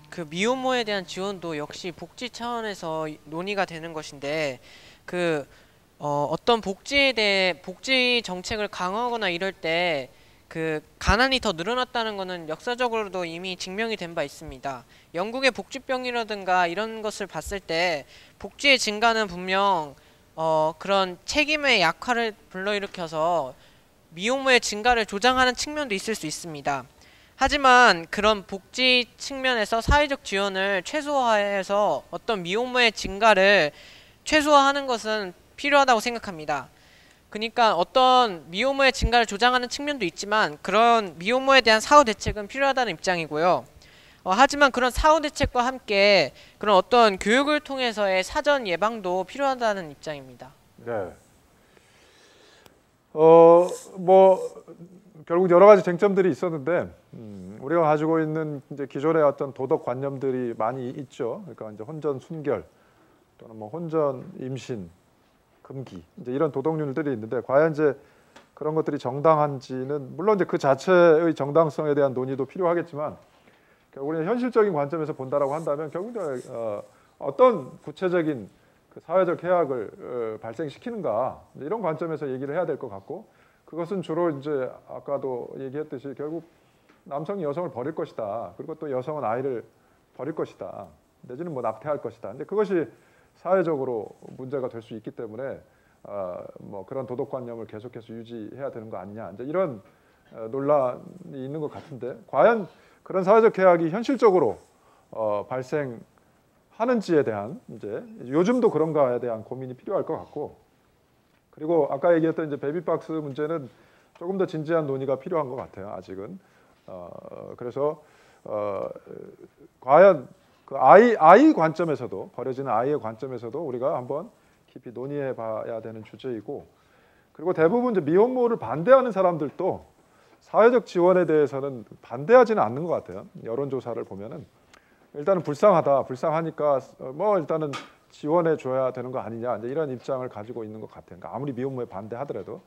[SPEAKER 16] 그 미혼모에 대한 지원도 역시 복지 차원에서 논의가 되는 것인데 어떤 복지에 대해 복지 정책을 강화하거나 이럴 때 그 가난이 더 늘어났다는 것은 역사적으로도 이미 증명이 된 바 있습니다. 영국의 복지병이라든가 이런 것을 봤을 때 복지의 증가는 분명 그런 책임의 약화를 불러일으켜서 미혼모의 증가를 조장하는 측면도 있을 수 있습니다. 하지만 그런 복지 측면에서 사회적 지원을 최소화해서 어떤 미혼모의 증가를 최소화하는 것은 필요하다고 생각합니다. 그러니까 어떤 미혼모의 증가를 조장하는 측면도 있지만 그런 미혼모에 대한 사후 대책은 필요하다는 입장이고요. 하지만 그런 사후 대책과 함께 그런 어떤 교육을 통해서의 사전 예방도 필요하다는 입장입니다.
[SPEAKER 1] 네. 결국 여러 가지 쟁점들이 있었는데 우리가 가지고 있는 이제 기존의 어떤 도덕관념들이 많이 있죠. 그러니까 이제 혼전 순결 또는 뭐 혼전 임신 금기 이제 이런 도덕률들이 있는데 과연 이제 그런 것들이 정당한지는 물론 이제 그 자체의 정당성에 대한 논의도 필요하겠지만 결국 우리는 현실적인 관점에서 본다라고 한다면 결국 어떤 구체적인 그 사회적 해악을 발생시키는가 이런 관점에서 얘기를 해야 될 것 같고 그것은 주로 이제 아까도 얘기했듯이 결국 남성이 여성을 버릴 것이다. 그리고 또 여성은 아이를 버릴 것이다. 내지는 뭐 낙태할 것이다. 근데 그것이 사회적으로 문제가 될 수 있기 때문에 뭐 그런 도덕관념을 계속해서 유지해야 되는 거 아니냐 이제 이런 논란이 있는 것 같은데 과연 그런 사회적 해악이 현실적으로 발생하는지에 대한 이제 요즘도 그런가에 대한 고민이 필요할 것 같고 그리고 아까 얘기했던 이제 베이비박스 문제는 조금 더 진지한 논의가 필요한 것 같아요. 아직은 그래서 과연 그 아이 관점에서도 버려지는 아이의 관점에서도 우리가 한번 깊이 논의해 봐야 되는 주제이고 그리고 대부분 이제 미혼모를 반대하는 사람들도 사회적 지원에 대해서는 반대하지는 않는 것 같아요. 여론조사를 보면은 일단은 불쌍하니까 뭐 일단은 지원해 줘야 되는 거 아니냐 이제 이런 입장을 가지고 있는 것 같아요. 그러니까 아무리 미혼모에 반대하더라도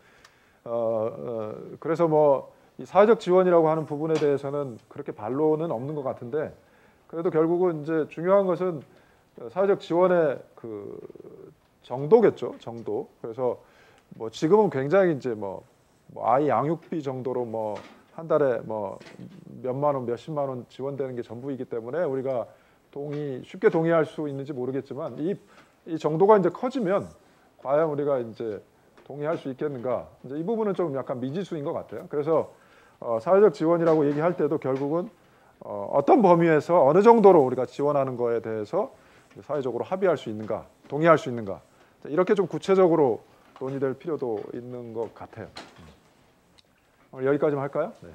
[SPEAKER 1] 그래서 뭐 이 사회적 지원이라고 하는 부분에 대해서는 그렇게 반론은 없는 것 같은데 그래도 결국은 이제 중요한 것은 사회적 지원의 그 정도겠죠. 정도. 그래서 뭐 지금은 굉장히 이제 뭐 아이 양육비 정도로 뭐 한 달에 뭐 몇만 원, 몇십만 원 지원되는 게 전부이기 때문에 우리가 쉽게 동의할 수 있는지 모르겠지만 이 정도가 이제 커지면 과연 우리가 이제 동의할 수 있겠는가? 이제 이 부분은 좀 약간 미지수인 것 같아요. 그래서 사회적 지원이라고 얘기할 때도 결국은 어떤 범위에서 어느 정도로 우리가 지원하는 거에 대해서 사회적으로 합의할 수 있는가, 동의할 수 있는가 이렇게 좀 구체적으로 논의될 필요도 있는 것 같아요. 오늘 여기까지만 할까요? 네.